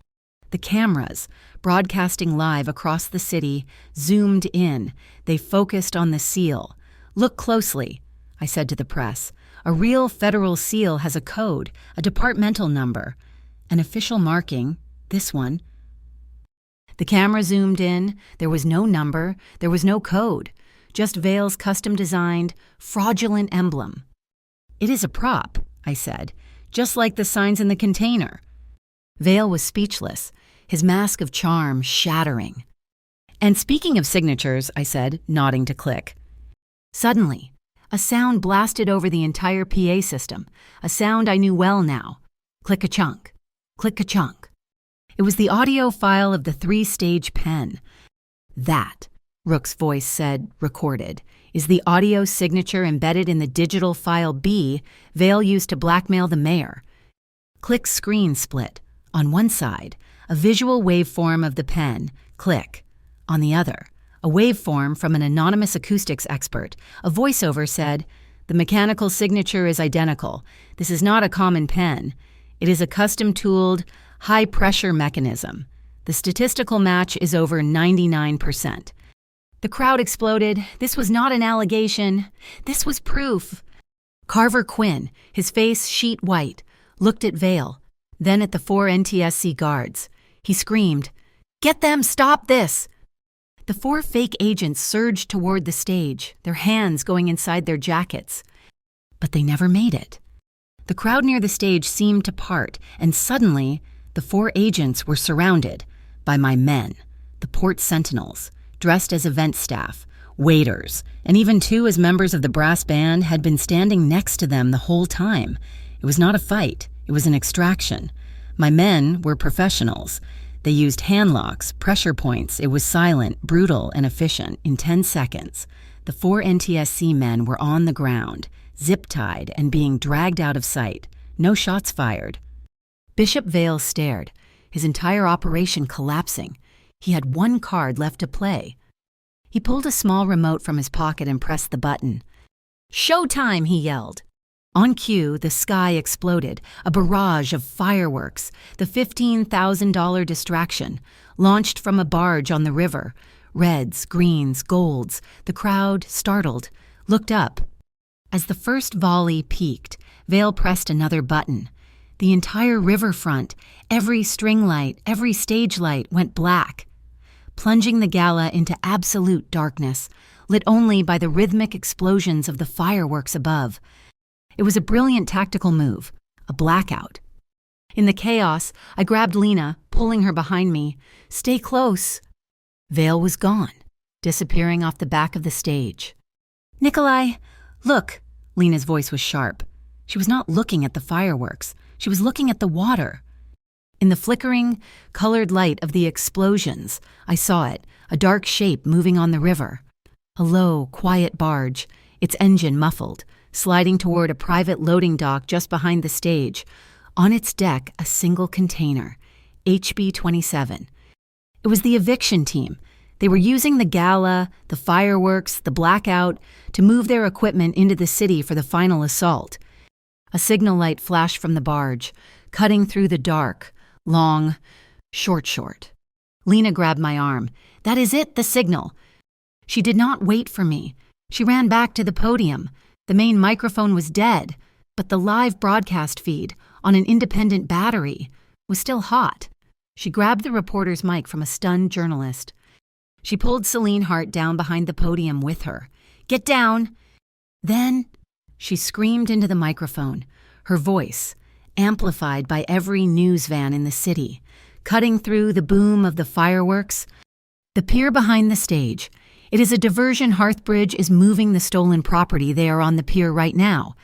The cameras, broadcasting live across the city, zoomed in. They focused on the seal. Look closely, I said to the press. A real federal seal has a code, a departmental number, an official marking, this one. The camera zoomed in. There was no number. There was no code. Just Vale's custom-designed, fraudulent emblem. It is a prop, I said, just like the signs in the container. Vale was speechless, his mask of charm shattering. And speaking of signatures, I said, nodding to Click. Suddenly, a sound blasted over the entire PA system, a sound I knew well now. Click-a-chunk, click-a-chunk. It was the audio file of the 3-stage pen. That, Rook's voice said, recorded, is the audio signature embedded in the digital file B Vale used to blackmail the mayor. Click's screen split. On one side, a visual waveform of the pen, click. On the other, a waveform from an anonymous acoustics expert. A voiceover said, "The mechanical signature is identical. This is not a common pen. It is a custom-tooled, high-pressure mechanism. The statistical match is over 99%. The crowd exploded. This was not an allegation. This was proof. Carver Quinn, his face sheet white, looked at Vale, then at the 4 NTSC guards. He screamed, "Get them! Stop this!" The 4 fake agents surged toward the stage, their hands going inside their jackets. But they never made it. The crowd near the stage seemed to part, and suddenly, the 4 agents were surrounded by my men, the port sentinels, dressed as event staff, waiters, and even 2 as members of the brass band had been standing next to them the whole time. It was not a fight. It was an extraction. My men were professionals. They used hand locks, pressure points. It was silent, brutal, and efficient. In 10 seconds, the 4 NTSC men were on the ground, zip-tied and being dragged out of sight. No shots fired. Bishop Vale stared, his entire operation collapsing. He had 1 card left to play. He pulled a small remote from his pocket and pressed the button. "Showtime!" he yelled. On cue, the sky exploded, a barrage of fireworks, the $15,000 distraction, launched from a barge on the river. Reds, greens, golds. The crowd, startled, looked up. As the first volley peaked, Vale pressed another button. The entire riverfront, every string light, every stage light went black, plunging the gala into absolute darkness, lit only by the rhythmic explosions of the fireworks above. It was a brilliant tactical move, a blackout. In the chaos, I grabbed Lena, pulling her behind me. "Stay close." Vale was gone, disappearing off the back of the stage. "Nikolai, look." Lena's voice was sharp. She was not looking at the fireworks. She was looking at the water. In the flickering, colored light of the explosions, I saw it, a dark shape moving on the river. A low, quiet barge, its engine muffled, sliding toward a private loading dock just behind the stage. On its deck, a single container, HB-27. It was the eviction team. They were using the gala, the fireworks, the blackout to move their equipment into the city for the final assault. A signal light flashed from the barge, cutting through the dark, long, short. Lena grabbed my arm. "That is it, the signal." She did not wait for me. She ran back to the podium. The main microphone was dead, but the live broadcast feed, on an independent battery, was still hot. She grabbed the reporter's mic from a stunned journalist. She pulled Celine Hart down behind the podium with her. "Get down!" Then she screamed into the microphone, her voice, amplified by every news van in the city, cutting through the boom of the fireworks. "The pier behind the stage. It is a diversion. Hearthbridge is moving the stolen property. They are on the pier right now."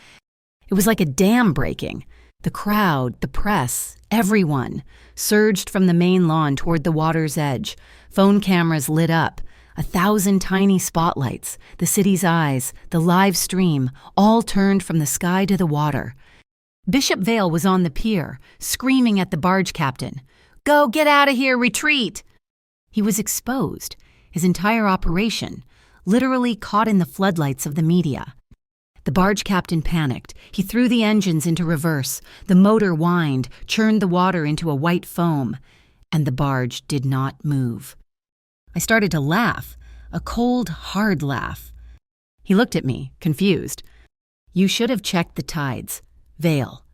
It was like a dam breaking. The crowd, the press, everyone surged from the main lawn toward the water's edge. Phone cameras lit up. 1,000 tiny spotlights, the city's eyes, the live stream, all turned from the sky to the water. Bishop Vale was on the pier, screaming at the barge captain, "Go, get out of here, retreat!" He was exposed, his entire operation, literally caught in the floodlights of the media. The barge captain panicked. He threw the engines into reverse. The motor whined, churned the water into a white foam, and the barge did not move. I started to laugh, a cold, hard laugh. He looked at me, confused. "You should have checked the tides. Vale."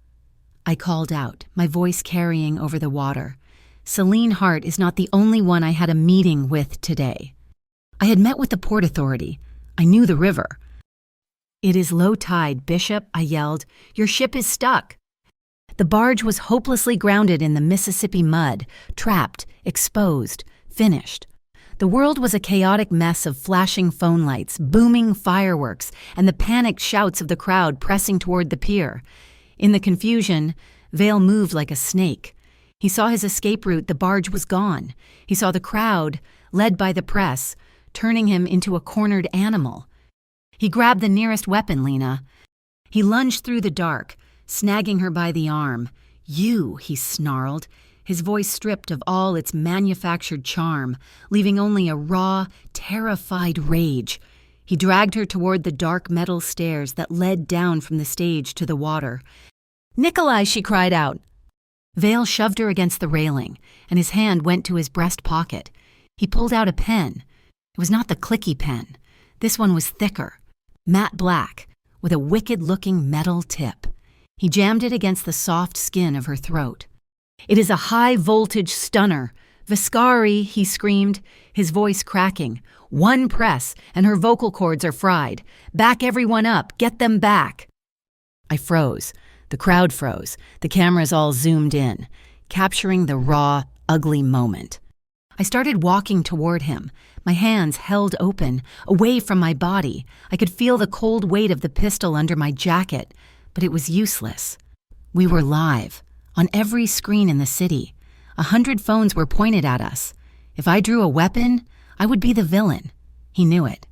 I called out, my voice carrying over the water. "Celine Hart is not the only one I had a meeting with today." I had met with the Port Authority. I knew the river. "It is low tide, Bishop," I yelled. "Your ship is stuck." The barge was hopelessly grounded in the Mississippi mud, trapped, exposed, finished. The world was a chaotic mess of flashing phone lights, booming fireworks, and the panicked shouts of the crowd pressing toward the pier. In the confusion, Vale moved like a snake. He saw his escape route. The barge was gone. He saw the crowd, led by the press, turning him into a cornered animal. He grabbed the nearest weapon, Lena. He lunged through the dark, snagging her by the arm. "You," he snarled, his voice stripped of all its manufactured charm, leaving only a raw, terrified rage. He dragged her toward the dark metal stairs that led down from the stage to the water. "Nikolai!" she cried out. Vale shoved her against the railing, and his hand went to his breast pocket. He pulled out a pen. It was not the clicky pen. This one was thicker, matte black, with a wicked-looking metal tip. He jammed it against the soft skin of her throat. "It is a high-voltage stunner. Viscari," he screamed, his voice cracking. "One press, and her vocal cords are fried. Back everyone up. Get them back." I froze. The crowd froze. The cameras all zoomed in, capturing the raw, ugly moment. I started walking toward him, my hands held open, away from my body. I could feel the cold weight of the pistol under my jacket, but it was useless. We were live, on every screen in the city. 100 phones were pointed at us. If I drew a weapon, I would be the villain. He knew it.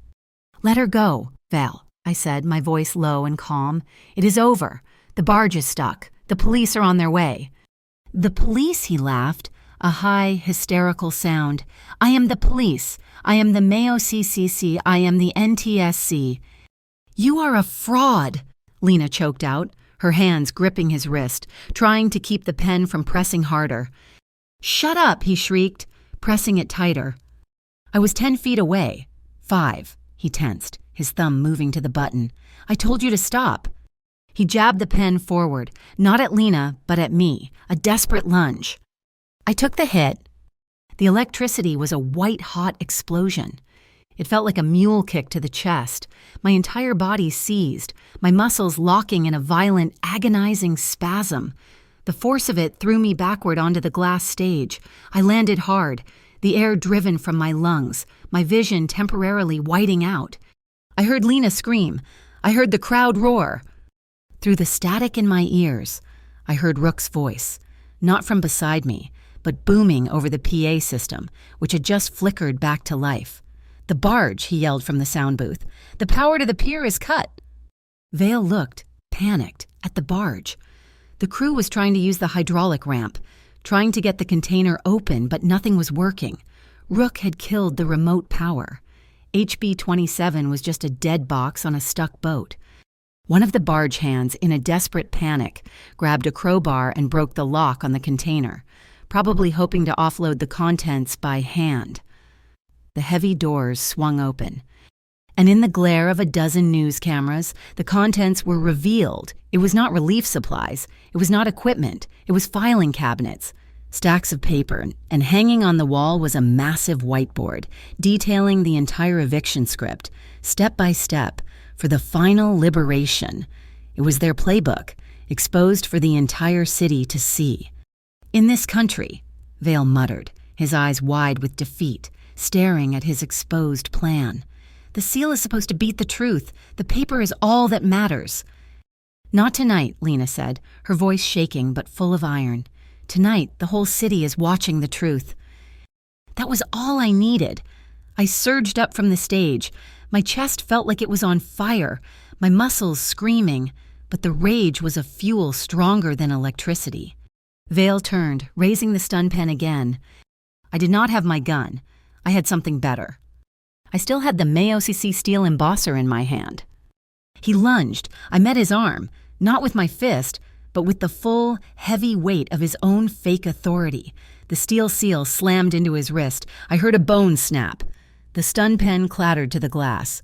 "Let her go, Val," I said, my voice low and calm. "It is over. The barge is stuck. The police are on their way." "The police?" he laughed, a high, hysterical sound. "I am the police. I am the Mayo CCC. I am the NTSC." "You are a fraud," Lena choked out, her hands gripping his wrist, trying to keep the pen from pressing harder. "Shut up," he shrieked, pressing it tighter. I was 10 feet away. 5, he tensed, his thumb moving to the button. "I told you to stop." He jabbed the pen forward, not at Lena, but at me, a desperate lunge. I took the hit. The electricity was a white-hot explosion. It felt like a mule kick to the chest. My entire body seized, my muscles locking in a violent, agonizing spasm. The force of it threw me backward onto the glass stage. I landed hard, the air driven from my lungs, my vision temporarily whiting out. I heard Lena scream. I heard the crowd roar. Through the static in my ears, I heard Rook's voice, not from beside me, but booming over the PA system, which had just flickered back to life. "The barge," he yelled from the sound booth. "The power to the pier is cut." Vale looked, panicked, at the barge. The crew was trying to use the hydraulic ramp, trying to get the container open, but nothing was working. Rook had killed the remote power. HB-27 was just a dead box on a stuck boat. One of the barge hands, in a desperate panic, grabbed a crowbar and broke the lock on the container, probably hoping to offload the contents by hand. The heavy doors swung open, and in the glare of a dozen news cameras, the contents were revealed. It was not relief supplies, it was not equipment, it was filing cabinets, stacks of paper, and hanging on the wall was a massive whiteboard detailing the entire eviction script, step by step, for the final liberation. It was their playbook, exposed for the entire city to see. "In this country," Vale muttered, his eyes wide with defeat, staring at his exposed plan. "The seal is supposed to beat the truth. The paper is all that matters." "Not tonight," Lena said, her voice shaking but full of iron. "Tonight, the whole city is watching the truth." That was all I needed. I surged up from the stage. My chest felt like it was on fire, my muscles screaming, but the rage was a fuel stronger than electricity. Vale turned, raising the stun pen again. I did not have my gun. I had something better. I still had the MAOCC steel embosser in my hand. He lunged. I met his arm, not with my fist, but with the full, heavy weight of his own fake authority. The steel seal slammed into his wrist. I heard a bone snap. The stun pen clattered to the glass.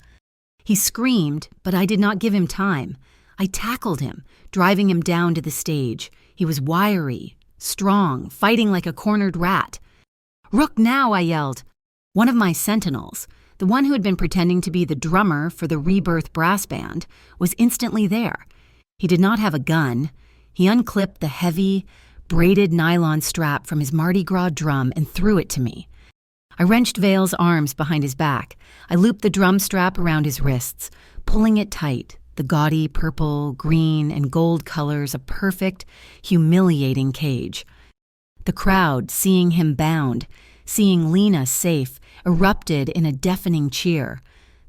He screamed, but I did not give him time. I tackled him, driving him down to the stage. He was wiry, strong, fighting like a cornered rat. "Rook now," I yelled. One of my sentinels, the one who had been pretending to be the drummer for the Rebirth brass band, was instantly there. He did not have a gun. He unclipped the heavy, braided nylon strap from his Mardi Gras drum and threw it to me. I wrenched Vale's arms behind his back. I looped the drum strap around his wrists, pulling it tight, the gaudy purple, green, and gold colors a perfect, humiliating cage. The crowd, seeing him bound, seeing Lena safe, erupted in a deafening cheer.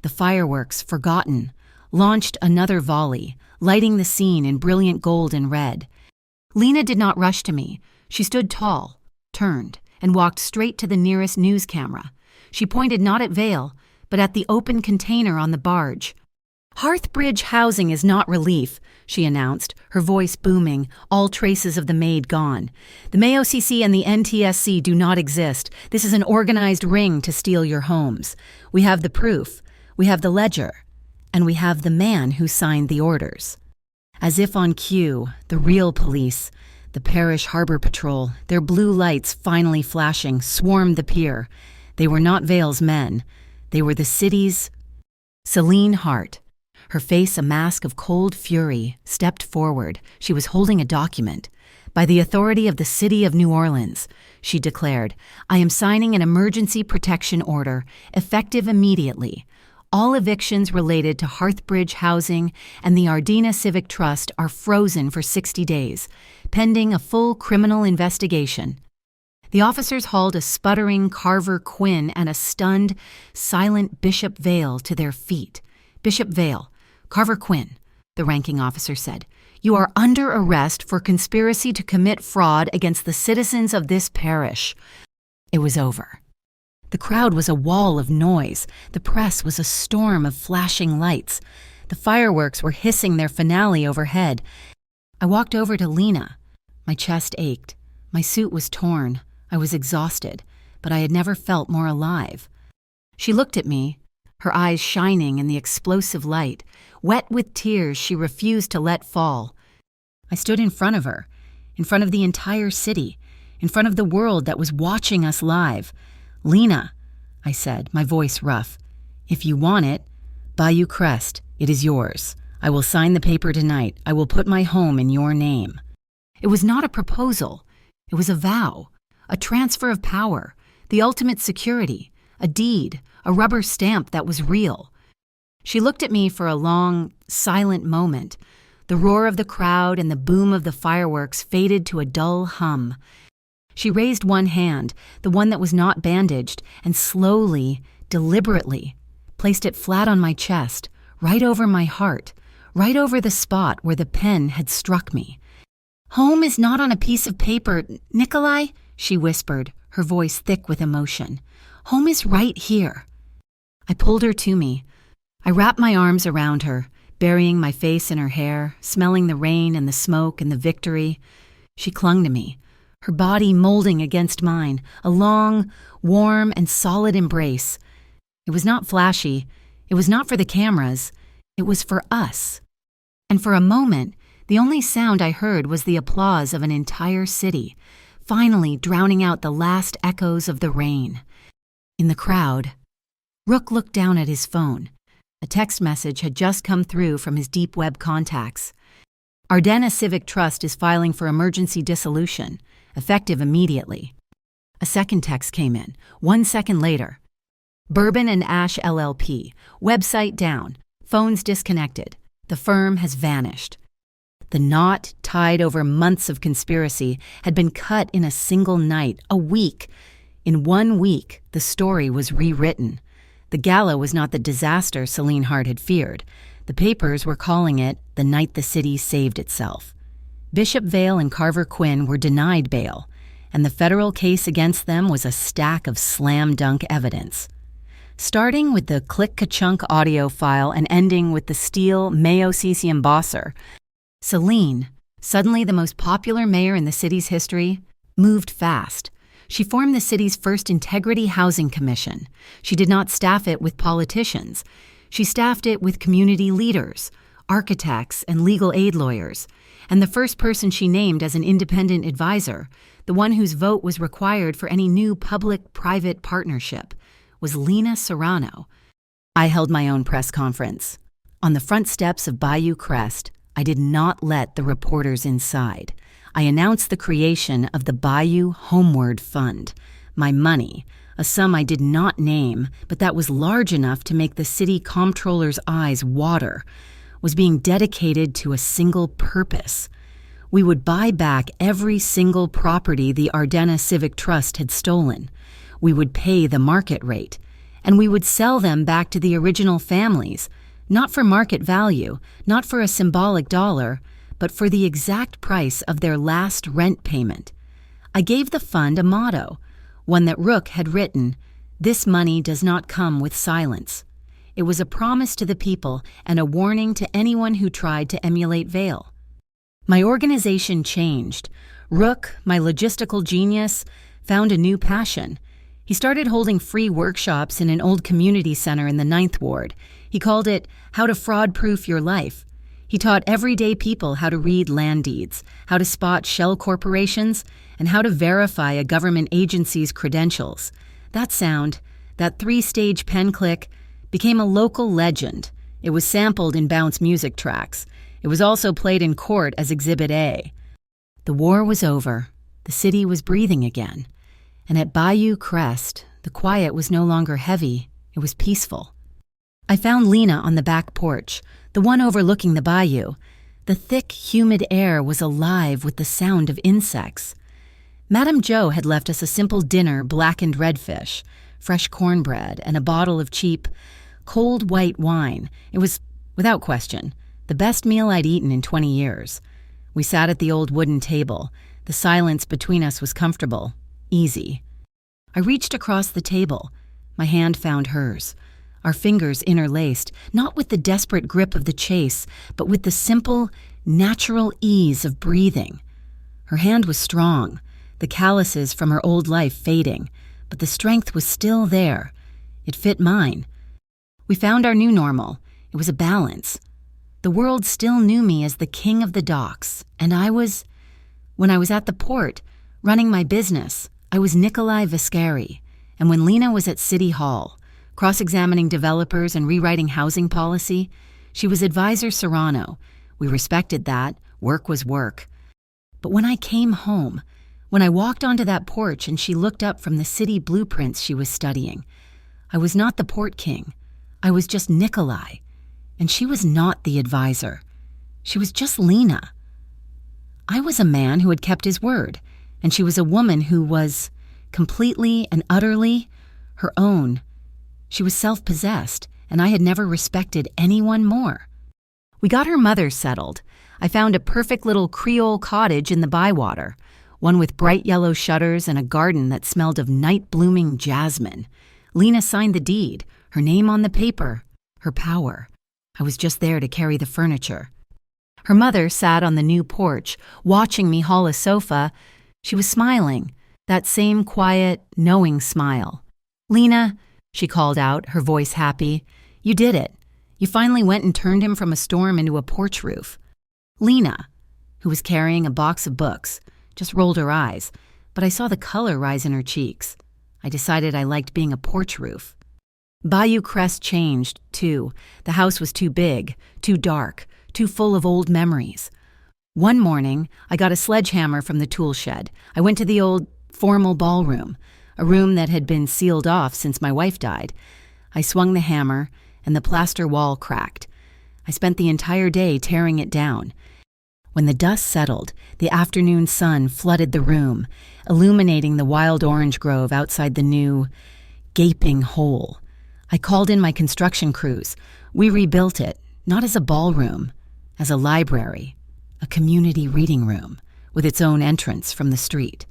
The fireworks, forgotten, launched another volley, lighting the scene in brilliant gold and red. Lena did not rush to me. She stood tall, turned, and walked straight to the nearest news camera. She pointed not at Vale, but at the open container on the barge. "Hearthbridge housing is not relief," she announced, her voice booming, all traces of the Maid gone. "The MAOCC and the NTSC do not exist. This is an organized ring to steal your homes. We have the proof, we have the ledger, and we have the man who signed the orders." As if on cue, the real police, the Parish Harbor Patrol, their blue lights finally flashing, swarmed the pier. They were not Vale's men. They were the city's. Celine Hart, her face a mask of cold fury, stepped forward. She was holding a document. "By the authority of the City of New Orleans," she declared, "I am signing an emergency protection order, effective immediately. All evictions related to Hearthbridge Housing and the Ardena Civic Trust are frozen for 60 days, pending a full criminal investigation." The officers hauled a sputtering Carver Quinn and a stunned, silent Bishop Vale to their feet. "Bishop Vale, Carver Quinn," the ranking officer said, "you are under arrest for conspiracy to commit fraud against the citizens of this parish." It was over. The crowd was a wall of noise. The press was a storm of flashing lights. The fireworks were hissing their finale overhead. I walked over to Lena. My chest ached. My suit was torn. I was exhausted, but I had never felt more alive. She looked at me, her eyes shining in the explosive light, wet with tears she refused to let fall. I stood in front of her, in front of the entire city, in front of the world that was watching us live. "Lena," I said, my voice rough, "if you want it, Bayou Crest, it is yours. I will sign the paper tonight. I will put my home in your name." It was not a proposal. It was a vow, a transfer of power, the ultimate security, a deed, a rubber stamp that was real. She looked at me for a long, silent moment. The roar of the crowd and the boom of the fireworks faded to a dull hum. She raised one hand, the one that was not bandaged, and slowly, deliberately, placed it flat on my chest, right over my heart, right over the spot where the pen had struck me. "Home is not on a piece of paper, Nikolai," she whispered, her voice thick with emotion. "Home is right here." I pulled her to me. I wrapped my arms around her, burying my face in her hair, smelling the rain and the smoke and the victory. She clung to me, her body molding against mine, a long, warm, and solid embrace. It was not flashy. It was not for the cameras. It was for us. And for a moment, the only sound I heard was the applause of an entire city, finally drowning out the last echoes of the rain. In the crowd, Rook looked down at his phone. A text message had just come through from his deep web contacts. "Ardena Civic Trust is filing for emergency dissolution, effective immediately." A second text came in, 1 second later. "Bourbon and Ash LLP, website down, phones disconnected. The firm has vanished." The knot, tied over months of conspiracy, had been cut in a single night, a week. In 1 week, the story was rewritten. The gala was not the disaster Celine Hart had feared. The papers were calling it the night the city saved itself. Bishop Vale and Carver Quinn were denied bail, and the federal case against them was a stack of slam-dunk evidence. Starting with the click-ka-chunk audio file and ending with the steel Mayo-Cesium embosser, Celine, suddenly the most popular mayor in the city's history, moved fast. She formed the city's first Integrity Housing Commission. She did not staff it with politicians. She staffed it with community leaders, architects, and legal aid lawyers. And the first person she named as an independent advisor, the one whose vote was required for any new public-private partnership, was Lena Serrano. I held my own press conference. On the front steps of Bayou Crest, I did not let the reporters inside. I announced the creation of the Bayou Homeward Fund. My money, a sum I did not name, but that was large enough to make the city comptroller's eyes water, was being dedicated to a single purpose. We would buy back every single property the Ardena Civic Trust had stolen. We would pay the market rate, and we would sell them back to the original families, not for market value, not for a symbolic dollar, but for the exact price of their last rent payment. I gave the fund a motto, one that Rook had written, "This money does not come with silence." It was a promise to the people and a warning to anyone who tried to emulate Vale. My organization changed. Rook, my logistical genius, found a new passion. He started holding free workshops in an old community center in the 9th Ward. He called it How to Fraud-Proof Your Life. He taught everyday people how to read land deeds, how to spot shell corporations, and how to verify a government agency's credentials. That sound, that 3-stage pen click, became a local legend. It was sampled in bounce music tracks. It was also played in court as Exhibit A. The war was over. The city was breathing again. And at Bayou Crest, the quiet was no longer heavy. It was peaceful. I found Lena on the back porch, the one overlooking the bayou. The thick, humid air was alive with the sound of insects. Madame Jo had left us a simple dinner blackened redfish, fresh cornbread, and a bottle of cheap, cold white wine. It was, without question, the best meal I'd eaten in 20 years. We sat at the old wooden table. The silence between us was comfortable, easy. I reached across the table. My hand found hers. Our fingers interlaced, not with the desperate grip of the chase, but with the simple, natural ease of breathing. Her hand was strong, the calluses from her old life fading, but the strength was still there. It fit mine. We found our new normal. It was a balance. The world still knew me as the king of the docks, and when I was at the port, running my business, I was Nikolai Viscari, and when Lena was at City Hall, cross-examining developers and rewriting housing policy, she was Advisor Serrano. We respected that. Work was work. But when I came home, when I walked onto that porch and she looked up from the city blueprints she was studying, I was not the port king. I was just Nikolai. And she was not the advisor. She was just Lena. I was a man who had kept his word, and she was a woman who was completely and utterly her own. She was self-possessed, and I had never respected anyone more. We got her mother settled. I found a perfect little Creole cottage in the Bywater, one with bright yellow shutters and a garden that smelled of night-blooming jasmine. Lena signed the deed, her name on the paper, her power. I was just there to carry the furniture. Her mother sat on the new porch, watching me haul a sofa. She was smiling, that same quiet, knowing smile. "Lena," she called out, her voice happy, "you did it. You finally went and turned him from a storm into a porch roof." Lena, who was carrying a box of books, just rolled her eyes, but I saw the color rise in her cheeks. I decided I liked being a porch roof. Bayou Crest changed, too. The house was too big, too dark, too full of old memories. One morning, I got a sledgehammer from the tool shed. I went to the old, formal ballroom, a room that had been sealed off since my wife died. I swung the hammer, and the plaster wall cracked. I spent the entire day tearing it down. When the dust settled, the afternoon sun flooded the room, illuminating the wild orange grove outside the new, gaping hole. I called in my construction crews. We rebuilt it, not as a ballroom, as a library, a community reading room, with its own entrance from the street.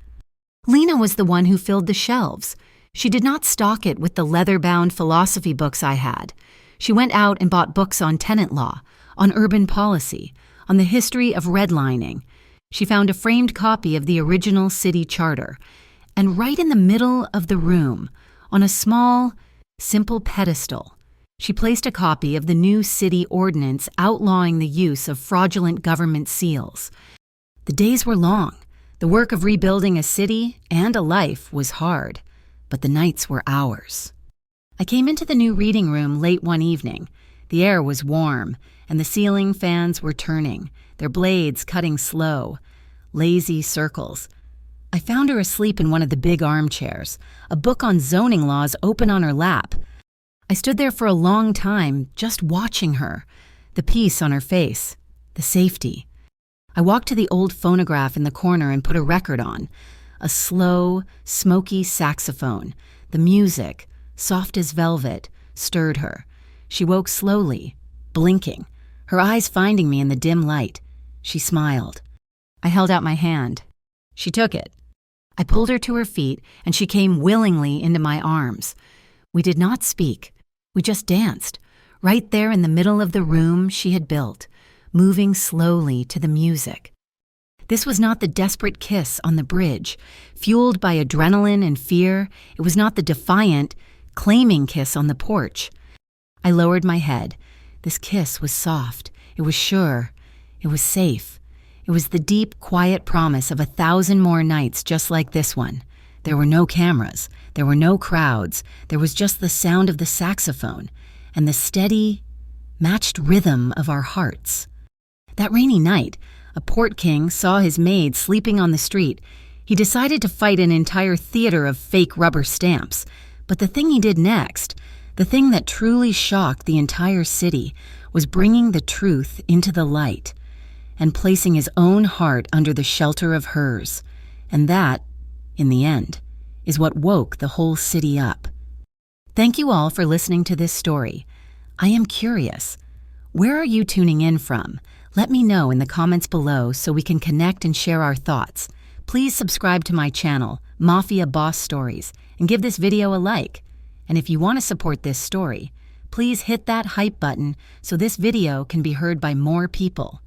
Lena was the one who filled the shelves. She did not stock it with the leather-bound philosophy books I had. She went out and bought books on tenant law, on urban policy, on the history of redlining. She found a framed copy of the original city charter, and right in the middle of the room, on a small, simple pedestal, she placed a copy of the new city ordinance outlawing the use of fraudulent government seals. The days were long. The work of rebuilding a city and a life was hard, but the nights were ours. I came into the new reading room late one evening. The air was warm, and the ceiling fans were turning, their blades cutting slow, lazy circles. I found her asleep in one of the big armchairs, a book on zoning laws open on her lap. I stood there for a long time, just watching her, the peace on her face, the safety. I walked to the old phonograph in the corner and put a record on, a slow, smoky saxophone. The music, soft as velvet, stirred her. She woke slowly, blinking, her eyes finding me in the dim light. She smiled. I held out my hand. She took it. I pulled her to her feet, and she came willingly into my arms. We did not speak. We just danced, right there in the middle of the room she had built, moving slowly to the music. This was not the desperate kiss on the bridge, fueled by adrenaline and fear. It was not the defiant, claiming kiss on the porch. I lowered my head. This kiss was soft. It was sure. It was safe. It was the deep, quiet promise of 1,000 more nights just like this one. There were no cameras. There were no crowds. There was just the sound of the saxophone and the steady, matched rhythm of our hearts. That rainy night, a port king saw his maid sleeping on the street. He decided to fight an entire theater of fake rubber stamps. But the thing he did next, the thing that truly shocked the entire city, was bringing the truth into the light and placing his own heart under the shelter of hers. And that, in the end, is what woke the whole city up. Thank you all for listening to this story. I am curious. Where are you tuning in from? Let me know in the comments below so we can connect and share our thoughts. Please subscribe to my channel, Mafia Boss Stories, and give this video a like. And if you want to support this story, please hit that hype button so this video can be heard by more people.